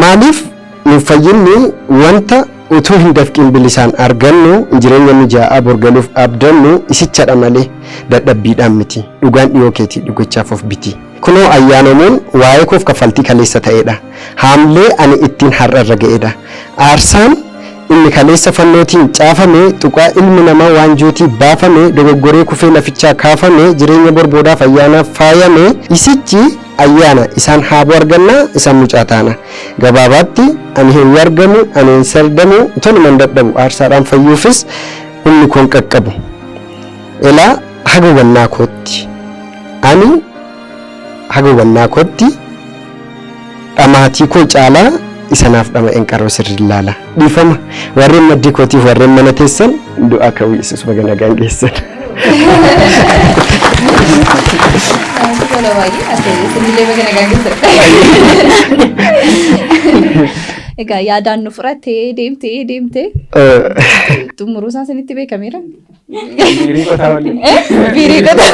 Speaker 2: Maaliif nu fayyinni wanta utuu hin dafqiin bilisaan argannu jireenya mijaa'aa borgaluuf abdannu isichadha malee dadhabbiidhaan miti dhugaan dhiyoo keetii dhugachaaf of biti. Kunoo ayyaanamuun waa'ee koof kaffaltii kaleessa ta'edha. Haamlee ani ittiin har'a irra ga'edha. Aarsaan inni kaleessa fannootiin caafame tuqaa ilmi namaa waanjootii baafame dogoggoree kufee lafichaa kaafame jireenya borboodaaf ayyaanaaf faayame isichi ayyaana isaan haaboo arganna isaan mucaa taana. Gabaabaatti ani hin argamu ani hin sardamu utuman dadhabu aarsaadhaan fayyuufis humni koon qaqqabu. Elaa haga hubannaa kootti ani haga hubannaa kootti dhamaatii koo caalaa isanaaf dhama'een qaroo sirrii ilaala. Dhiifama warreen maddii kootiif warreen mana teessan du'aa ka'uu Yesuus baga nagaan geessan.
Speaker 4: Egaa yaadaan nu fudhattee deemtee xumuruu isaan sinitti beekameera.
Speaker 6: Biirii qotaa waliin.
Speaker 4: Biirii qotaa.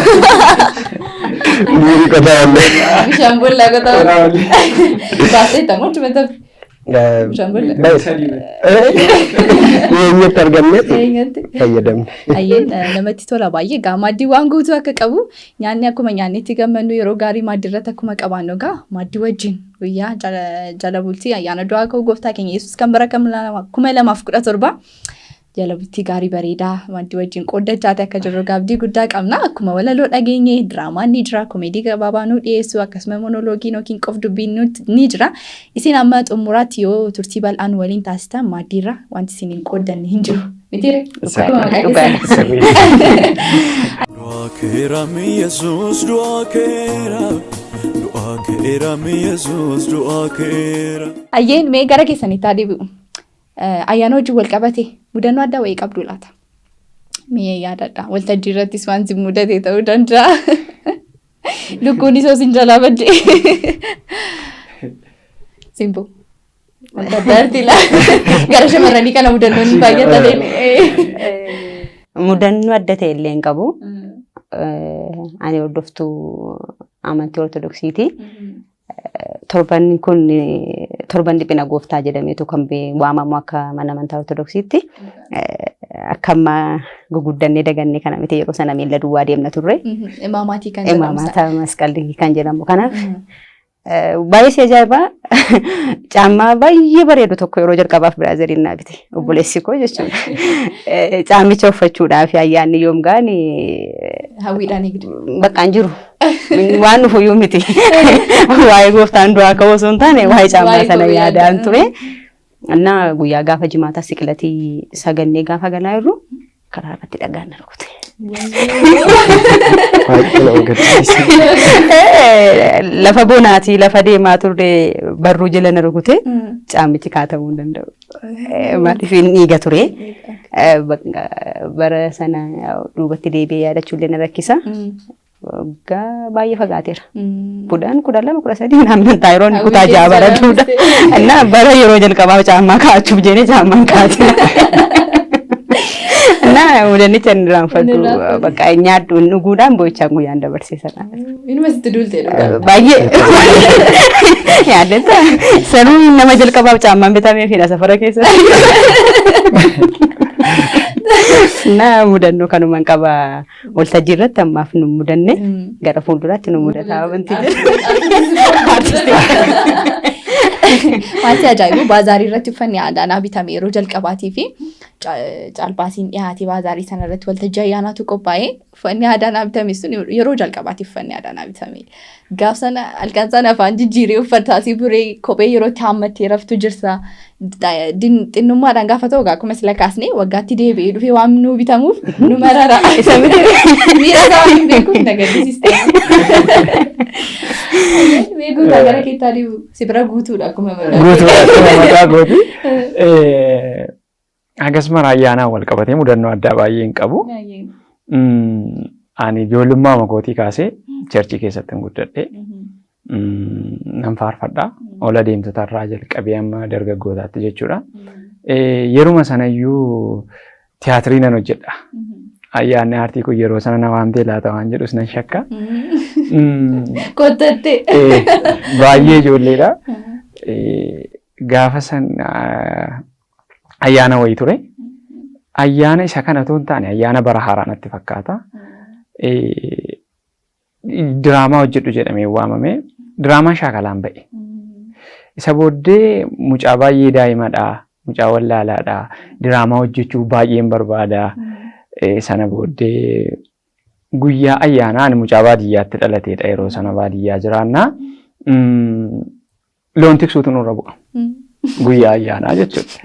Speaker 2: Biirii qotaa waliin.
Speaker 4: Bishaan boollaa qotaa waliin. Baasee tamoo tumata. Bishaan boollaa.
Speaker 2: Eenyutti argamne fayyadamne.
Speaker 4: Ayyeen namatti tola baay'ee gaa maaddii waan guutuu akka qabu nyaanni akkuma nyaanni itti gammannu yeroo gaarii maaddii irratti akkuma qabaannu gaa maaddii wajjin guyyaa jala bultii ayyaana du'aa ka'uu gooftaa keenya Yesuus kan bara 2017 jala bultii gaarii bareedaa maaddii wajjin qoodachaate akka jirru gaabdii guddaa qabna akkuma walaloo dhageenye diraamaan ni jira komeedii gabaabaa nu dhiyeessu akkasuma monoloogii yookiin qof dubbiin ni jira isin amma xumuraatti yoo turtii bal'aan waliin taasisan maaddiirra wanti isin hin qooddanne hin jiru. Mitire?
Speaker 5: Dua kerami Yesus dua kerami Yesus dua kera.
Speaker 4: Ayyeen mee gara keessanitti deebi'u. Ayyaana wajjin wal qabate mudannoo addaa wayii qabdu laata? Mee yaadadha. Waltajjii irrattis waan si mudate ta'uu danda'a. Lukkuun isoo sin jalaa badde. Simbo. Addaatti laa. Gara shamarranii kana mudannoon baay'ata.
Speaker 7: Mudannoo adda ta'e illee hin qabu. Ani hordoftuu amantii Ortodoksiiti. Torban kun torban dhiphina gooftaa jedhameetu kan waamamu akka mana amantaa Ortodoksiitti. Akkamma guguddannee dagannee kana miti yeroo sana miila duwwaa deemna turre.
Speaker 4: Imaamaatii kan jedhamu.
Speaker 7: Imaamata masqalli kan jedhamu kanaaf. Baay'ee si ajaa'iba. Caammaa baay'ee bareedu tokko yeroo jalqabaaf biraaziliin naa bite. Obboleessi koo jechuudha. Caamicha uffachuudhaaf ayyaanni yoom gaani.
Speaker 4: Hawwiidhaan eegdu.
Speaker 7: Bakka hin jiru. Waan dhufuyyuu miti. Waa'ee gooftaan du'aa ka'uu osoo hin taane waa'ee caammaa sana yaadaan ture. Annaa guyyaa gaafa jimaataa siqilatii sagannee gaafa galaa jirru karaa irratti dhagaan rukute. Lafa bonaati lafa deemaa turre barruu jala na rukute caamichi kaatamuu hin danda'u. Maaliif dhiiga ture. Bara sana duubatti deebi'ee yaadachuu illee na rakkisa. Waggaa baay'ee fagaateera. Kudhan 2 naamnan taayiroon kutaa ja'a bara duudha. Innaa bara yeroo jalqabaa caammaa kaa'achuuf jennee caammaan kaa'ate. Innaa mudannicha inni raanfadhu bakka nyaadhu dhuguudhaan boo'ichaan guyyaan dabarsiisan.
Speaker 4: Inuma sitti duultee
Speaker 7: baay'ee yaadata sanuu nama jalqabaaf caammaan bitamee fi safara keessa. Naa mudannoo kanumaan qaba waltajjii irratti ammaaf nu mudanne gara fuulduraatti nu mudataa wanti jiru.
Speaker 4: Wanti ajaa'ibu baazaarii irratti uffanni aadaanaa bitame yeroo jalqabaatii fi caalbaasiin dhiyaatee baazaarii sana irratti waltajjii ayyaanaatu qophaa'ee uffanni aadaanaa bitame sun yeroo jalqabaatiif uffanni aadaanaa bitame. Gaaf sana halkan sana afaan jijjiiree uffataasii buree kophee yeroo itti haammattee raftu jirsa. xinnummaadhaan gaafa ta'u akkuma sila kaasnee waggaatti deebi'ee dhufee waan nuu bitamuuf nu marara.
Speaker 7: Isa miti.
Speaker 4: Miira isaa waan hin beekuuf na gaddisiisteera. Beekuudha gara keettaa deemu si bira guutuudha akkuma mataa.
Speaker 6: Guutuudha akkuma mataa gooti. Akkasuma ayyaanaan wal qabatee mudannoo addaa baay'ee hin qabu. Ani ijoollummaa makootii kaasee cherchii keessatti hin guddadhe. Nan faarfadha. Ola deemtota irraa jalqabee amma dargaggootaatti jechuudha. Yeruma sanayyuu tiyaatirii nan hojjedha. Ayyaanni aartii kun yeroo sana na waamtee laata waan jedhus nan shakka.
Speaker 4: Kottatte.
Speaker 6: Baay'ee ijoolleedha. Gaafa san ayyaana wayii ture. Ayyaana isa kana otoo hin taane ayyaana bara haaraa natti fakkaata. Diraamaa hojjedhu jedhamee waamame. Diraamaan shaakalaan ba'e. Isa booddee mucaa baay'ee daa'imadha. Mucaa wallaalaadha. Diraamaa hojjechuu baay'een barbaada. Sana booddee guyyaa ayyaanaa ani mucaa baadiyyaatti dhalateedha yeroo sana baadiyyaa jiraannaa. Loon tiksuutu nurra bu'a. Guyyaa ayyaanaa jechuudha.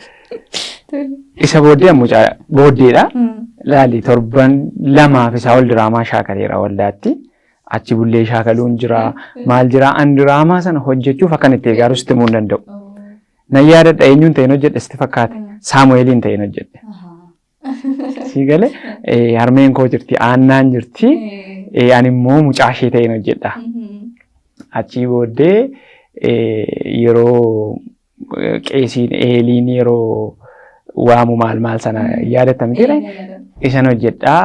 Speaker 6: Isa booddee mucaa booddeedha. Laali torban lamaaf isaa ol diraamaa shaakaleera waldaatti. Achi bullee shaakaluun jira. Maal jira an diraamaa sana hojjechuuf akkan itti eegaarus itti himuu hin danda'u. Nan yaadadha eenyuun ta'een hojjedhe sitti fakkaate. Saamu'eeliin ta'een hojjedhe. Sii galee harmeen koo jirti aannaan jirti. Ani immoo mucaa ishee ta'een hojjedha. Achi booddee yeroo qeesiin eeliin yeroo waamu maal sana yaadatamtire isan hojjedhaa.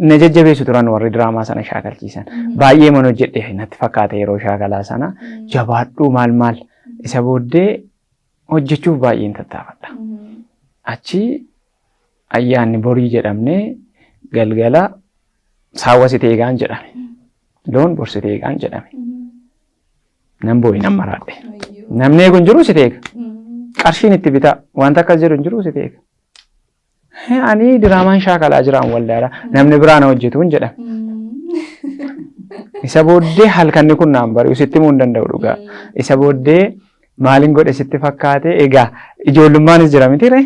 Speaker 6: Na jajjabeessu turan warri diraamaa sana shaakalchiisan. Baay'ee man hojjedhe natti fakkaata yeroo shaakalaa sana. Jabaadhuu maal isa booddee hojjechuuf baay'een tattaafadha. Achi ayyaanni borii jedhamne galgala saawwa siteegaan jedhame. Loon bor siteegaan jedhame. Nan boo'i nan maraadhe. Namni kun jiru siteega. Qarshiin itti bitaa wanta akkas jedhu hin jiru siteega. Ani diraamaan shaakalaa jiraan waldaadha. Namni biraan hojjetu hin jedhame. Isa booddee halkanni kun naan bari'u sitti himuu hin danda'u dhugaa. Isa booddee maaliin godhe sitti fakkaate egaa ijoollummaanis jira mitire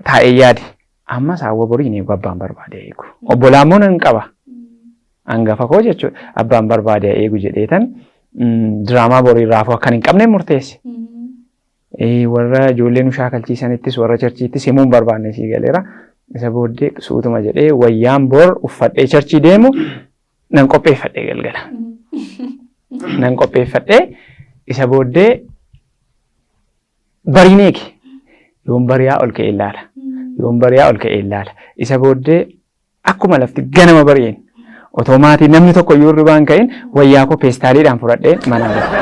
Speaker 6: taa'ee yaade. Amma saawwa borii ni abbaan barbaade eegu. Obbolaan moo nan qaba. Hangafa koo jechuudha. Abbaan barbaade eegu jedheetan diraamaa borii raafuu akkan hin qabne murteesse. Warra ijoolleen shaakalchiisanittis warra cherchiittis himuun barbaanne sii galeera. Isa booddee suutuma jedhee wayyaan bor uffadhee cherchii deemu nan qopheeffadhee galgala. Nan qopheeffadhee isa booddee bariin eege. Yoon bariyaa ol ka'ee ilaala. Yoon bariyaa ol ka'ee ilaala. Isa booddee akkuma lafti ganama bari'een otoo maatii namni tokko iyyuu irribaan ka'in wayyaa koo peestaaliidhaan fudhadhee manaan bade.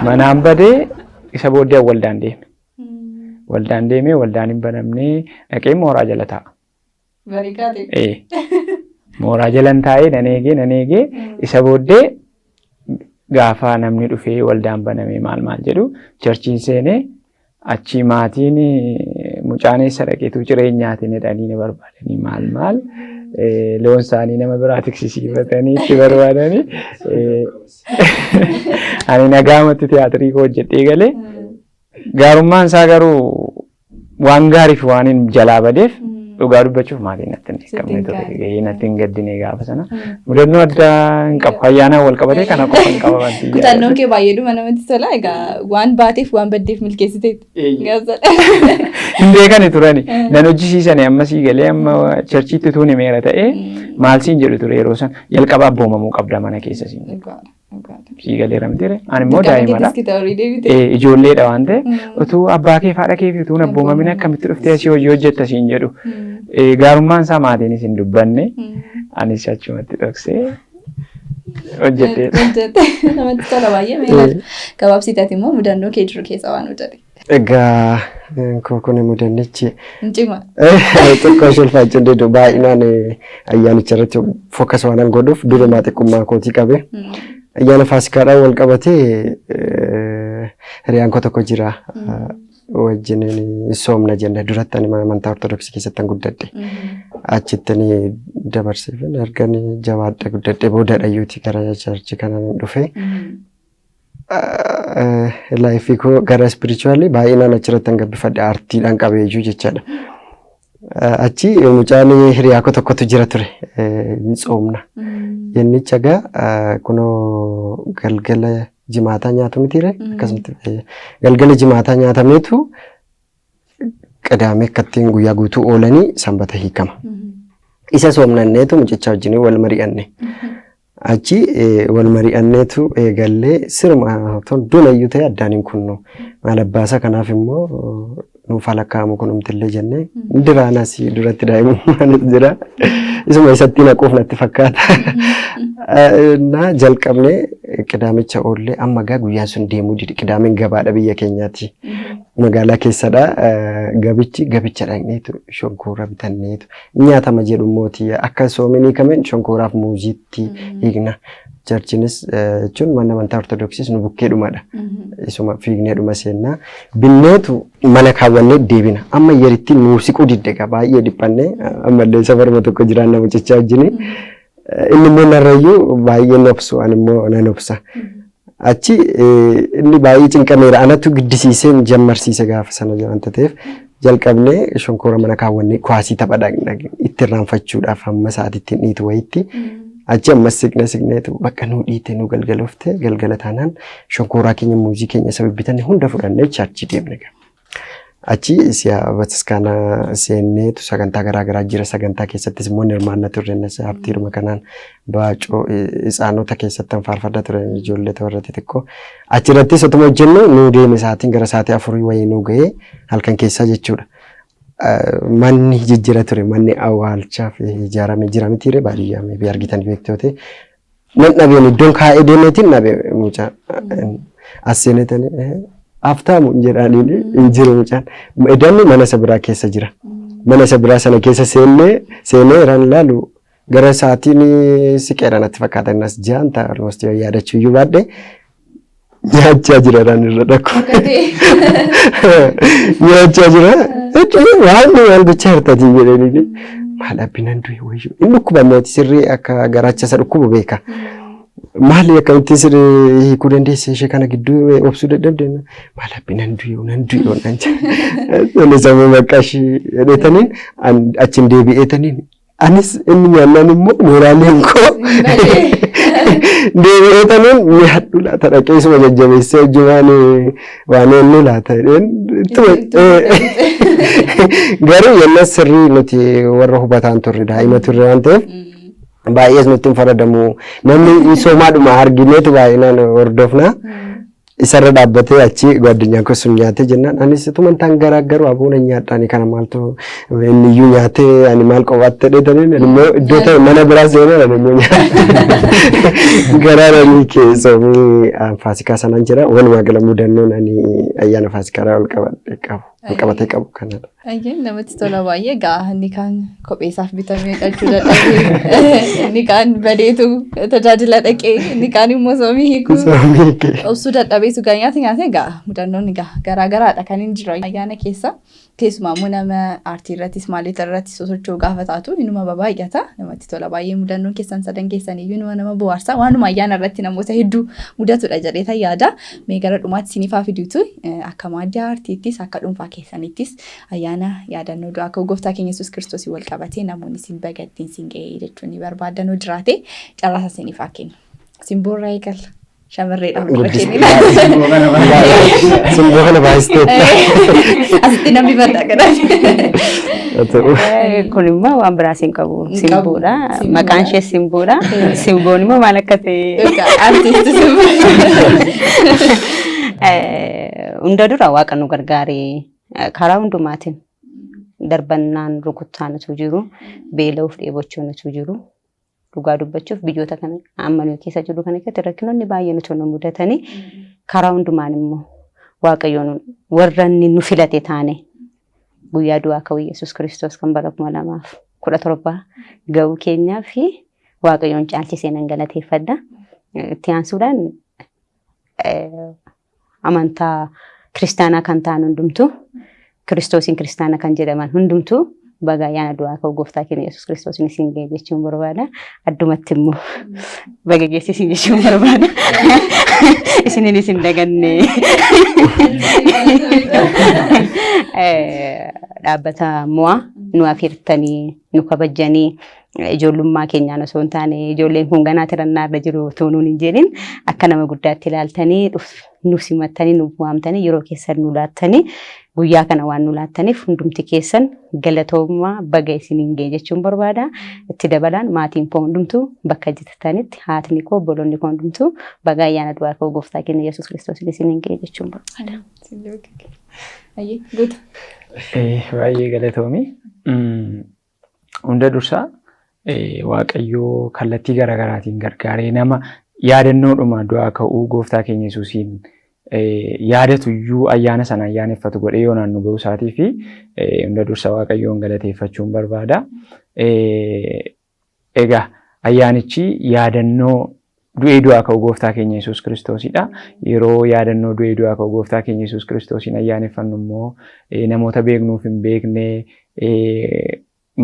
Speaker 6: Manaan badee isa booddee waldaan deeme. Waldaan deemee waldaan hin banamnee dhaqee mooraa jala taa'a. Mooraa jalan taa'ee nan eegee isa booddee gaafa namni dhufee waldaan banamee maal jedhu cherchiin seenee achi maatiin mucaan eessa dhaqeetu jireenyaatiin jedhanii ni barbaadanii maal loon isaanii nama biraa tiksisiifatanii itti barbaadanii ani nagaamatti tiyaatirii koo hojjedhee galee gaarummaan isaa garuu waan gaariif waan hin jalaa badeef dhugaa dubbachuuf maatiin natti hin qabne ture gahee natti hin gaddine gaafa sana mudannoo addaa hin qabu ayyaana wal qabatee kana qofa hin qaba wanti
Speaker 4: kutannoon kee baay'eedhuma namatti tola egaa waan baateef waan baddeef milkeessiteetti
Speaker 6: hin beekani turani nan hojjisiisani ammasii galee amma cherchiitti tuun himeera ta'ee maal siin jedhu ture yeroo san jalqaba abboomamuu qabda mana keessa siin sii galee ramtire ani immoo daa'imadha ijoolleedha waan ta'e utuu abbaa kee faadha kee fi utuu abboomamin akkamitti dhuftee asii hojii hojjetta siin jedhu gaarummaan isaa maatiinis hin dubbanne anis achumatti dhoksee hojjettee.
Speaker 4: Namatti tola baay'ee meeqa gabaabsiitaati immoo mudannoo kee jiru keessa waan hojjete.
Speaker 2: Egaa kun mudannichi
Speaker 4: Cima.
Speaker 2: xiqqoo sulfaachuu danda'u baay'inaan ayyaanicha irratti fokas waan godhuuf durumaa xiqqummaa kootii qabe. Ayyaana Faasikaadhaan wal qabatee hiriyaan koo tokko jira. Wajjin soomna jenna duratti ani amantaa ortodoksii keessatti guddadhe. Achitti dabarsiifan arganii jabaadha guddadhe booda dhayyuuti gara charchi kana dhufe. laayifii koo gara spiritually baay'inaan achirratti hanga bifadhe aartiidhaan qabeeyyuu jechaadha. Achi mucaan hiriyaa koo tokkotu jira ture ni tsoomna. Yennicha egaa kunoo galgala jimaataa nyaatu mitiire akkasumatti galgala jimaataa nyaatameetu qadaamee akkattiin guyyaa guutuu oolanii sanbata hiikama. Isa soomnanneetu mucicha wajjin wal mari'anne. Achi wal mari'anneetu eegallee sirma dunayyuu ta'e addaan hin kunnu. Maal abbaasa kanaaf immoo nuuf alakkaamu kunumtillee jennee diraanas duratti daa'imummaan jira. Isuma isatti naquuf natti fakkaata. Na jalqabnee qidaamicha oollee amma gaa guyyaan sun deemuu didi. Qidaameen gabaadha biyya keenyaati. Magaalaa keessadha. Gabicha dhaqneetu shonkoora bitanneetu nyaatama jedhu mootii akka soominii kameen shonkooraaf muuziitti hiikna. Jarchinis jechuun mana amantaa ortodoksiis nu bukkeedhumadha. Isuma fiigneedhuma seennaa. Binneetu mana kaawwannee deebina. Amma yeritti nu siquu diddeega baay'ee dhiphannee ammallee safarma tokko jiraan nama cichaa wajjini. Inni immoo narrayyuu baay'ee nobsu ani immoo nan obsa. Achi inni baay'ee cinqameera anatu giddisiiseen jammarsiise gaafa sana waanta ta'eef jalqabnee shonkoora mana kaawwannee kuwaasii tapha dhaqna itti irraanfachuudhaaf hamma sa'aatitti dhiitu wayitti. Achi ammas siqneetu bakka nuu dhiite nuu galgalofte galgala taanaan shonkooraa keenya muuzii keenya isa bibbitanne hunda fudhannee achi deemne. Achi siyaa bataskaana seenneetu sagantaa garaagaraa jira sagantaa keessattis immoo hirmaannaa turrennas haftiiruma kanaan baacoo isaanota keessatti faarfaddaa turan ijoollee warra xixiqqoo. Achirrattis otuma hojjennu nuu deeme sa'aatiin gara sa'aatii 4 wayii nuu ga'ee halkan keessaa jechuudha. Manni jijjiira ture manni awwaalchaaf ijaaramee jira mitiire baadiyyaa mee argitan beektote nan dhabeen iddoon kaa'ee deemeetiin dhabe mucaa as seenetanii aftaamu jedhaniin hin jiru mucaan idanni mana isa biraa keessa jira mana isa biraa sana keessa seenee irraan ilaalu gara sa'aatiin siqeera natti fakkaatan as jaan ta'a almost yaadachuu iyyuu baadhee nyaachaa jira irraan irra dhaqu nyaachaa jira. Waan gochaa hirtatii jedhanii maal abbinan du'e wayyuu inni dhukkubanneeti sirrii akka garaacha isa dhukkubu beeka. Maali akkamitti sirrii hiikuu dandeesse ishee kana gidduu obsuu dadhabdeena maal abbinan du'e nan jira. Inni sammuu maqaashii jedhetaniin achiin deebi'eetaniin anis inni nyaannaan immoo mooraaleen koo deebi'eetaniin nyaadhu laata dhaqeessuma jajjabeessee hojjumaan waan inni laata garuu yenna sirrii nuti warra hubataan turre daa'ima turre waan ta'eef baay'ees nutti hin faradamu namni soomaadhuma argineetu baay'inaan hordofna isarra dhaabbatee achi gaaddinyaa koo sun nyaatee jennaan anis tuman tan garaagaru abuuna nyaadhaani kana maaltu inni iyyuu nyaatee ani maal qofaatti dheetaniin immoo iddoo ta'e mana biraa seenee immoo garaaranii keessoomii faasikaa sanaan jira walumaa gala mudannoon ani ayyaana faasikaadhaa ol qabatee qabu kanadha.
Speaker 4: Ayyeen namatti tola baay'ee gaa inni kaan kopheessaaf bitamee dhalchuu dadhabee inni kaan badeetu tajaajila dhaqee inni kaan immoo soomii hiikuu obsuu dadhabeetu gaa nyaate gaa mudannoon gaa garaagaraadha kan hin jiru ayyaana keessa keessumaa immoo nama aartii irrattis maaliif irratti sosocho'uu gaafa taatu inuma baay'ata namatti tola baay'ee mudannoon keessan sadan keessanii iyyuu nama bohaarsa waanuma ayyaana irratti namoota hedduu mudatudha jedheeta yaada mee gara dhumaatti siniifaa fiduutu akka maaddii aartiittis akka dhuunfaa keessanittis ayyaana yaadannoo du'aa ka'uu gooftaa keenya Yesuus Kiristoos wal qabatee namoonni sin bagattiin sin ga'ee jechuun ni barbaadanuu jiraate carraasa siniifaa kennu. Simboorraa eegalla. Shamarreedhaan dura kennina.
Speaker 2: Simboo kana baay'istee.
Speaker 4: Asitti namni baddaa gadaan.
Speaker 7: Kun immoo waan biraa siin qabu simboodha. Maqaan ishee simboodha. Simboon immoo maal akka ta'e.
Speaker 4: Artisti simboo.
Speaker 7: Hunda dura waaqa nu gargaaree karaa hundumaatiin darbannaan rukuttaanatu jiru beela'uuf dheebochuunatu jiru. Dhugaa dubbachuuf biyyoota kana ammaluu keessa jiru kana keessatti rakkinoonni baay'een utuu nu mudatanii karaa hundumaan immoo waaqayyoon warra inni nu filate taane guyyaa du'aa ka'uu Yesuus Kiristoos kan bara 2017 ga'uu keenyaa fi waaqayyoon caalchisee nan galateeffadha. Itti aansuudhaan amantaa kiristaanaa kan ta'an hundumtuu Kiristoosiin kiristaana kan jedhaman hundumtuu baga ayyaana du'aa ka'uu gooftaa keenya Yesuus Kiristoos isin ga'e jechuun barbaada. Addumatti immoo baga geessisiin jechuun barbaada. isinin isin daganne dhaabbata mo'a nu afirtanii nu kabajanii ijoollummaa keenyaan osoo hin taane ijoolleen kun ganaa tirannaarra jiru toonuun hin jedhin akka nama guddaatti ilaaltanii nu simattanii nu waamtanii yeroo keessan nu laattanii guyyaa kana waan nu laattaniif hundumti keessan galatoommaa baga isiniin ga'e jechuun barbaada. Itti dabalaan maatiin koo hundumtuu bakka jirtanitti haatni koo obboloonni koo hundumtuu baga ayyaana du'aa koo gooftaa keenya Yesuus Kiristoos isiniin ga'e jechuun barbaada.
Speaker 6: Baay'ee galatoomi. Hunda dursaa Waaqayyoo kallattii garaagaraatiin gargaaree nama yaadannoodhuma du'aa ka'uu gooftaa keenya Yesuusiin yaadatu iyyuu ayyaana sana ayyaaneffatu godhee yoo naannoo ga'uu isaatii fi hunda dursa Waaqayyoon galateeffachuun barbaada. Egaa ayyaanichi yaadannoo du'ee du'aa ka'uu gooftaa keenya Yesuus Kiristoosidha. Yeroo yaadannoo du'ee du'aa ka'uu gooftaa keenya Yesuus Kiristoosiin ayyaaneffannu immoo namoota beeknuuf hin beekne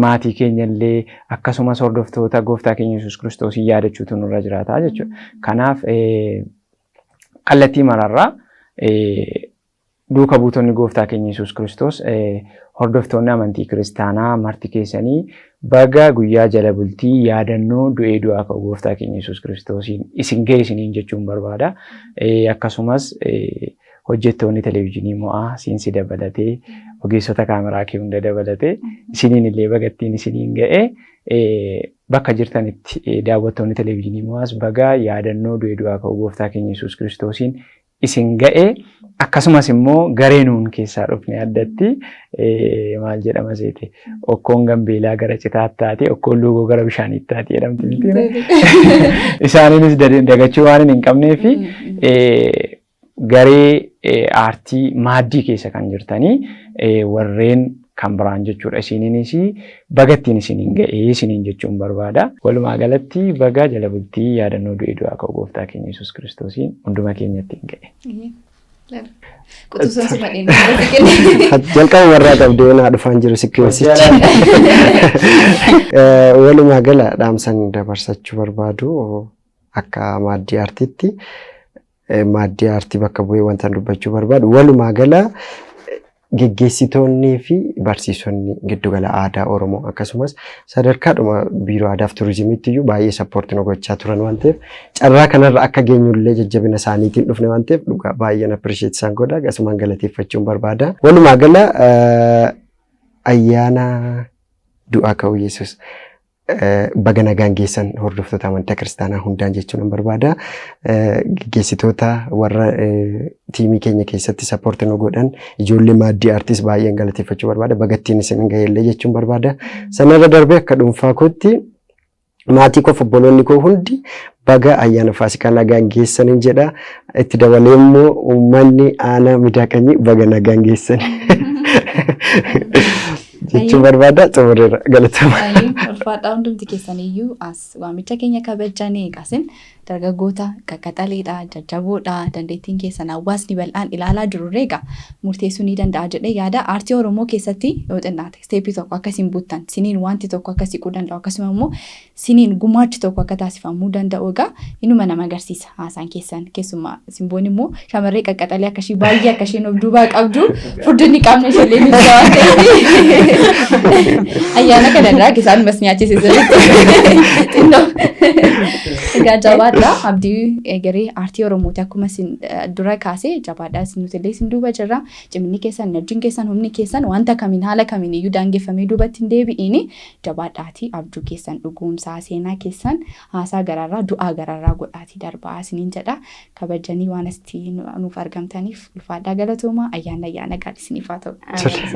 Speaker 6: maatii keenya illee akkasumas hordoftoota gooftaa keenya Yesuus Kiristoosiin yaadachuutu nurra jiraata jechuudha. Kanaaf kallattii mararraa duuka buutonni gooftaa keenya Yesuus Kiristoos hordoftoonni amantii kiristaanaa marti keessanii baga guyyaa jala bultii yaadannoo du'ee du'aa ka'uu gooftaa keenya Yesuus Kiristoosiin isin ga'e isiniin jechuun barbaada. Akkasumas hojjettoonni televezyiinii mo'aa siinsi dabalatee ogeessota kaameraa kee hunda dabalatee isiniin illee bagattiin isiniin ga'e bakka jirtanitti daawwattoonni televezyiinii mo'aas baga yaadannoo du'ee du'aa ka'uu gooftaa keenya Yesuus Kiristoosiin isin ga'e akkasumas immoo garee nuun keessaa dhufne addatti maal jedhama seete okkoon gambeelaa gara citaatti taate okkoon loogoo gara bishaaniitti taate jedhamti miti. Isaaniinis dagachuu waan hin qabnee fi garee aartii maaddii keessa kan jirtanii warreen kan biraan jechuudha. Isiniinis bagattiin isiniin ga'ee isiniin jechuun barbaada. Walumaa galatti baga jala bultii yaadannoo du'ee du'aa ka'uu gooftaa keenya Yesuus Kiristoosiin hunduma keenyatti hin ga'e.
Speaker 2: Jalqaba warraa qabdee naa dhufaan jiru sikkeessichi. Walumaa gala dhaamsan dabarsachuu barbaadu akka maaddii aartiitti. Maaddii aartii bakka bu'ee wanta dubbachuu barbaadu walumaa gala geggeessitoonnii fi barsiisonni giddugala aadaa Oromoo akkasumas sadarkaadhuma biiroo aadaa fi turizimiitti iyyuu baay'ee sappoortii nu gochaa turan waan ta'eef carraa kanarra akka geenyullee jajjabina isaaniitiin dhufne waan ta'eef dhugaa baay'een appirisheet isaan godha akkasumaan galateeffachuun barbaada. Walumaa gala ayyaana du'aa ka'uu Yesuus baga nagaan geessan hordoftoota amantaa kiristaanaa hundaan jechuun barbaada. Geggeessitoota warra tiimii keenya keessatti sappoortii nu godhan ijoollee maaddii aartiis baay'een galateeffachuu barbaada. Bagattiin isin ga'ellee jechuun barbaada. Sanarra darbee akka dhuunfaa kootti maatii koo obboloonni koo hundi baga ayyaana faasikaa nagaan geessaniin jedha. Itti dabalee immoo uummanni aanaa miidhaqanii baga nagaan geessanii. Jechuun barbaada xumureera galatama.
Speaker 4: Ulfaadhaa hundumti keessaniyyuu as waamicha keenya kabajanii qaasin dargaggoota qaqqaxaleedha jajjaboodha dandeettiin keessan hawaasni bal'aan ilaalaa jiru reega murteessuu ni danda'a jedhee yaada. Aartii Oromoo keessatti yoo xinnaate isteepii tokko akkasiin buuttan siniin wanti tokko akka siquu danda'u akkasuma immoo siniin gumaachi tokko akka taasifamuu danda'u egaa inuma nama agarsiisa haasaan keessan keessumaa simboon immoo shamarree qaqqaxalee akkashii baay'ee akkashiin of duubaa qabdu furdinni qaamni ishee ni ayyaana kana irraa isaan mas nyaachisiisan egaa jabaadha abdii egeree aartii Oromooti akkuma dura kaasee jabaadha nutillee sin duuba jirra ciminni keessan narjiin keessan humni keessan wanta kamiin haala kamiin iyyuu daangeffamee duubatti hin deebi'iini jabaadhaati abduu keessan dhugoomsaa seenaa keessan haasaa gararraa du'aa gararraa godhaatii darbaa isiniin jedha kabajanii waan asitti nuuf argamtaniif ulfaadhaa galatoomaa ayyaana gaarii isiniif haa ta'u.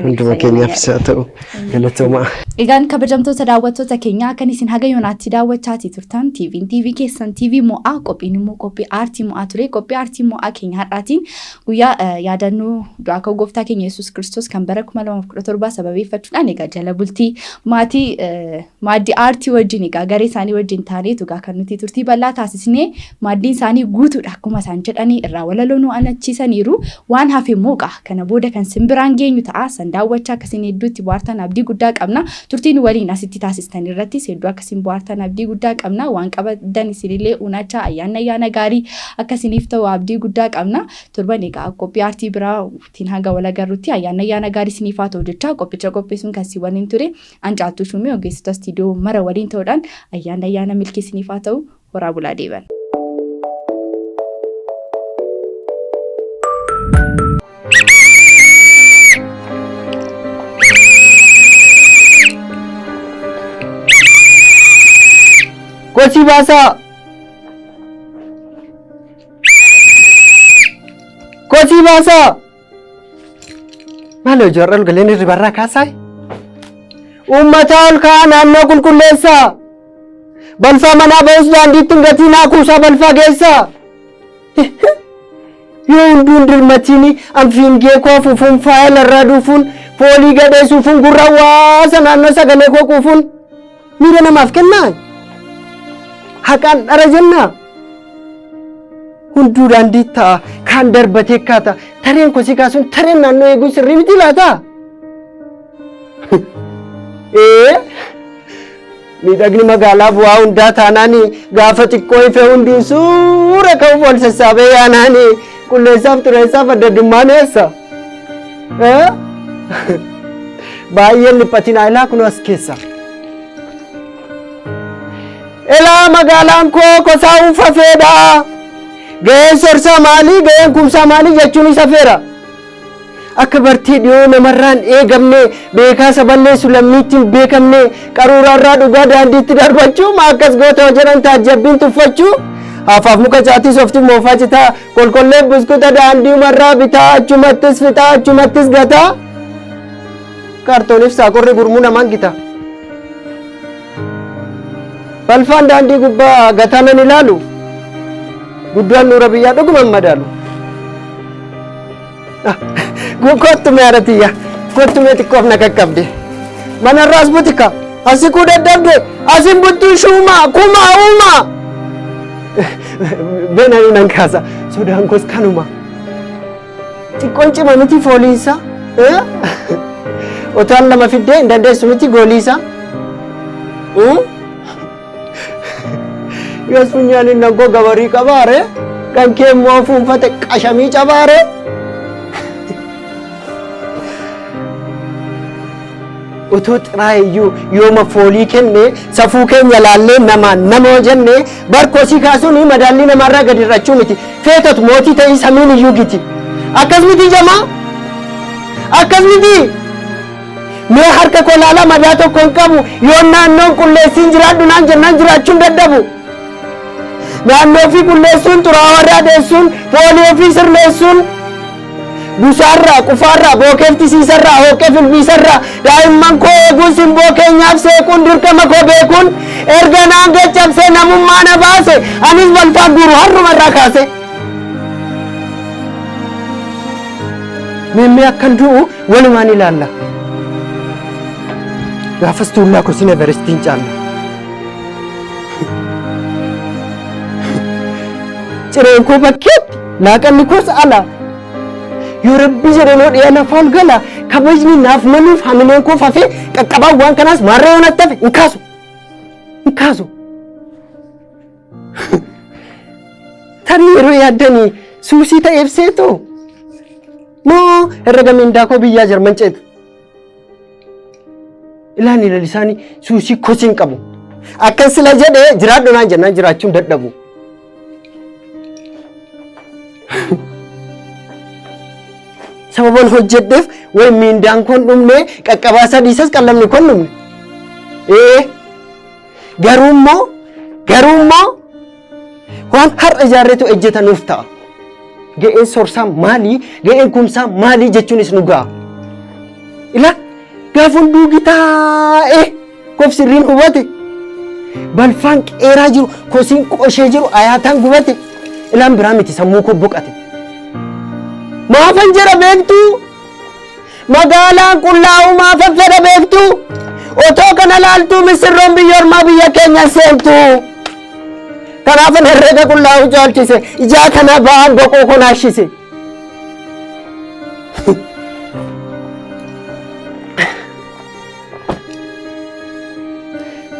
Speaker 2: Hunduma keenyaafis haa ta'u galatoomaa.
Speaker 4: Egaan kabajamtoota daawwattoota keenyaa kan isin haga yoonaatti daawwachaatii turtan TV keessan TV mo'aa qophiin immoo qophii aartii mo'aa ture. Qophii aartii mo'aa keenya har'aatiin guyyaa yaadannoo du'aa ka'uu gooftaa keenya Yesuus Kiristoos kan bara 2017 sababeeffachuudhaan egaa jala bultii maaddii aartii wajjin egaa garee isaanii wajjin taaneetu egaa kan nuti turtii bal'aa taasisnee maaddiin isaanii guutuudha akkuma isaan jedhanii irraa walaloo nu anachiisaniiru waan hafe immoo kana booda kan simbiraan geenyu ta'a san daawwachaa akkasiin hedduutti bohaartan abdii guddaa qabna. Turtiin waliin asitti taasistan irratti hedduu akkasiin bohaartan abdii guddaa qabna waan qabadan isinillee una ayyaana gaarii akkasiniif ta'u abdii guddaa qabna. Torban egaa qophii aartii biraatiin hanga wal agarruutti ayyaana gaarii isiniif haa ta'u jecha qophicha qopheessuun kan si waliin ture Ancaattuu Shumee ogeessota istiidiyoo mara waliin ta'uudhaan ayyaana milkii isiniif haa ta'u horaa bulaa deeban.
Speaker 2: Kochi basa Malo jorral galeni ribarra kaasai ummata ol kaa naannoo qulqulleessa balfa manaa ba'us daandiitti gatii naa kuusaa balfa geessa yoo hunduun dirmatini anfiingee koo fufuun faayila irraa dhufuun foolii gadheessuufuun gurra hawaasa naannoo sagalee koo quufuun miira namaaf kennaa haqaan dhara jenna hunduu daandii ta'a kaan darbatee kaata tareen kosii kaasuun tareen naannoo eeguu sirrii miti laata miidhagni magaalaa bu'aa hundaa taanaani gaafa xiqqoo ife hundiin suura ka'uuf wal sassaabee yaanaani qulleessaaf xureessaaf addaddummaan eessa baay'een dhiphatinaa ilaa kunoo as keessa elaa magaalaan koo kosaa uffafeedha ga'een sorsaa maalii ga'een kumsaa maalii jechuun isa feera akka bartii dhiyoo namarraan eegamne beekaa saballeessu lammiittiin beekamne qaruuraarraa dhugaa daandiitti darbachuu ma akkas gootoo jedhan taajjabbiin tuffachuu hafaaf muka caatii softii moofaa citaa kolkollee buskuta daandii marraa bitaa achumattis fixaa achumattis gataa kaartooniif saaqorri gurmuu namaan gita balfaan daandii gubbaa gataa nan ilaalu guddaan nuura biyyaa dhuguman madaalu kottume haadhatiyya kottume xiqqoof na qaqqabde manarraas butika asi kuu dadhabde asin buttuu shuumaa kumaa uumaa beenanii nan kaasa sodaan kos kanuma xiqqoon cima miti fooliinsa otaan lama fiddee hin dandeessu miti gooliisa yoos funyaaniin nan koo gabarii qabaare kan kee immoo fuunfate qashamii cabaare utuu xiraayyuu yooma foolii kenne safuu keenya laallee nama jenne barkoosii kaasuun madaalli namaarraa gadi irrachuu miti feetatu mootii ta'ii samiin iyyuu giti akkas miti jamaa akkas miti mee harka koo laalaa madaa tokko hin qabu yoo naannoon qulleessiin jiraadhu naan jennaan jiraachuun dadhabu naannoo fi qulleessuun xuraawaa adeessuun foolii fi sirreessuun busaarraa qufaarraa bookeeftisiisarraa hooqee filbiisarraa daa'imman koo eeguun simboo keenyaaf seequun dirqama koo beekuun erga naan gaccabsee namummaa na baase anis balfaan duru harrumarraa kaase meemmee akkan du'u walumaan ilaalla gaafas tuullaa kosin everestiin caalla cireen koo bakkeetti laaqanni koos ala yoo rabbi jedhanoo dhiyaa lafa ol gala kabajni naaf maluuf hamileen koo fafee qaqqabaan waan kanaas maarree yoo natti hafe hin kaasu tarii yeroo yaaddanii suusii ta'eef seetoo moo herrega mindaa koo biyyaa jarman ceetu ilaani lalisaanii suusii kosiin qabu akkan sila jedhee jiraadhu naan jennaan jiraachuun dadhabu sababan hojjedheef way mindaan kon dhumne qaqqabaa sadiisas qallamni kon dhumne garuummoo waan har'a ijaarreetu ejjetanuuf ta'a ga'een sorsaa maalii ga'een kumsaa maalii jechuunis nu ga'a ila gaafun duugi taa'e kofsirriin hubate balfaan qeeraa jiru kosiin qoshee jiru ayaataan gubate ilaan biraa miti sammuu koo boqate maafan jedha beektu magaalaan qullaa'u maafan fedha beektu otoo kana laaltuu misirroon biyya ormaa biyya keenya seentu kanaafan herrega qullaa'u caalchise ijaa kana ba'aan boqoo konaashise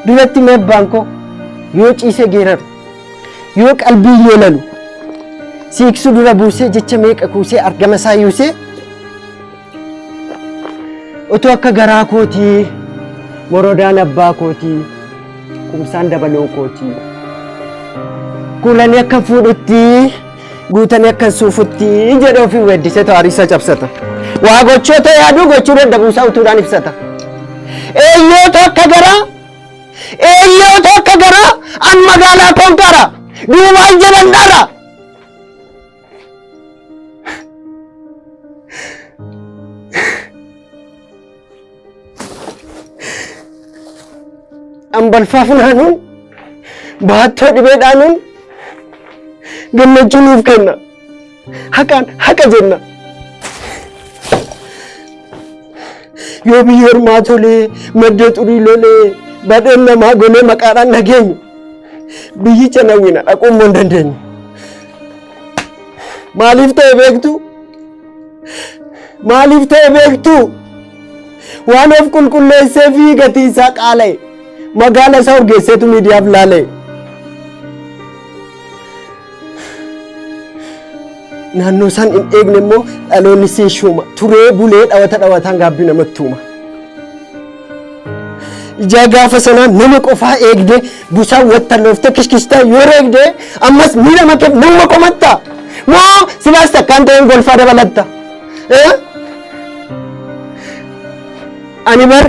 Speaker 2: duratti meebbaan koo yoo ciise geeraru yoo qalbii yeelalu siiksuu dura buusee jecha meeqa kuusee argama isaa yuusee otoo akka garaa kootii morodaan abbaa kootii kumsaan dabaloo kootii kuulanii akka fuudhutti guutanii akka suufutti jedhe ofii weeddisee taariisa cabsata waa gochoota yaaduu gochuu dadhabuusaa utuudhaan ibsata eeyyoota akka garaa an magaalaa konkara duubaan jedhan dhara an balfaa funaanuun baattoo dhibeedhaanuun gammachuu nuuf kenna haqaan haqa jenna yoo biyyi ormaa tolee maddee xurii lolee badheen namaa gonee maqaadhaan nageenyu biyyicha nawwina dhaquummoo hin dandeenyu maaliif ta'e beektu waan of qulqulleessee fi gatii isaa qaala'e magaala isaa urgeesseetu miidiyaaf laalee naannoo isaan hin eegne immoo dhaloonni seeshuuma turee bulee dhawataan gaabbii namatti uuma. Ijaa gaafa sanaa nama qofaa eegde busaan wattallooftee kishkishtaa yoo reegde ammas miira makeef nama qomatta moo silaas takkaan ta'een golfaa dabalatta. Ani bar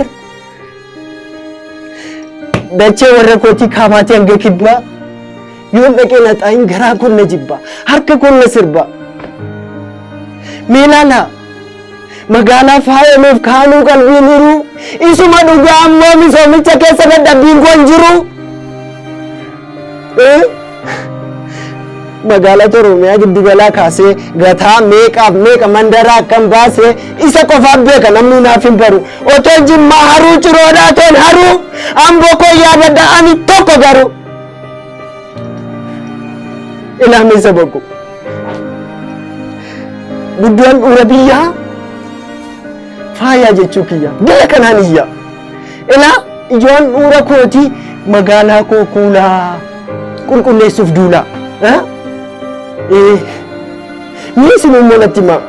Speaker 2: dachee warra kootii kaabaatee hanga kibbaa yoon dhaqee na xaayin garaa kun na jibba harka kun na sirba. Meelaala magaalaa faayameef kaanuu qalbiin hiru isuma dhugaa ammoo misoomicha keessa dadhabbiin kun jiru. Magaalaa Oromiyaa giddugalaa kaasee gataa meeqaaf meeqa mandaraa akkam baasee isa qofaaf beeka namni naaf hin baru otoo Jimmaa haruu Ciroodhaa toon haruu Amboo koo yaadadha ani tokko garuu ilaamessa boqu guddoon dhuura biyyaa faayaa jechuu kiyya dila kanaan iyya ilaa ijoon dhuura kootii magaalaa koo kuulaa qulqulleessuuf duulaa miisin uummanatti himaa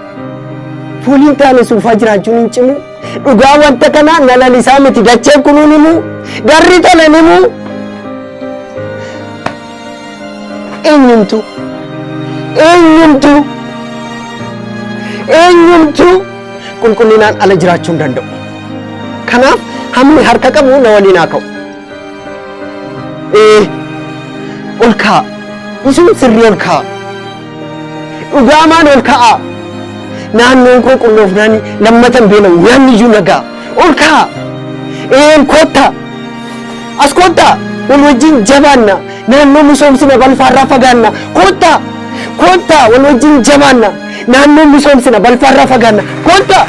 Speaker 2: fuuliin taane suufaa jiraachuun hin cimu dhugaa wanta kanaa nalalisaa miti dachee kunuun himu garri tolan himu eenyumtu qulqullinaan ala jiraachuu hin danda'u. Kanaaf hamni harka qabu na waliin haa ka'u. Ol ka'a. Isin sirrii ol ka'a. Dhugaamaan ol ka'a. Naannoon koo qulqulloofnaan lammatan beela'u nyaanni iyyuu nagaa. Ol ka'a. Kottaa. As kottaa. Wal wajjin jabaanna. Naannoo misoomsina balfaarraa fagaanna. Kottaa. Wal wajjin jabaanna. Naannoo misoomsina balfaarraa fagaanna. Kottaa.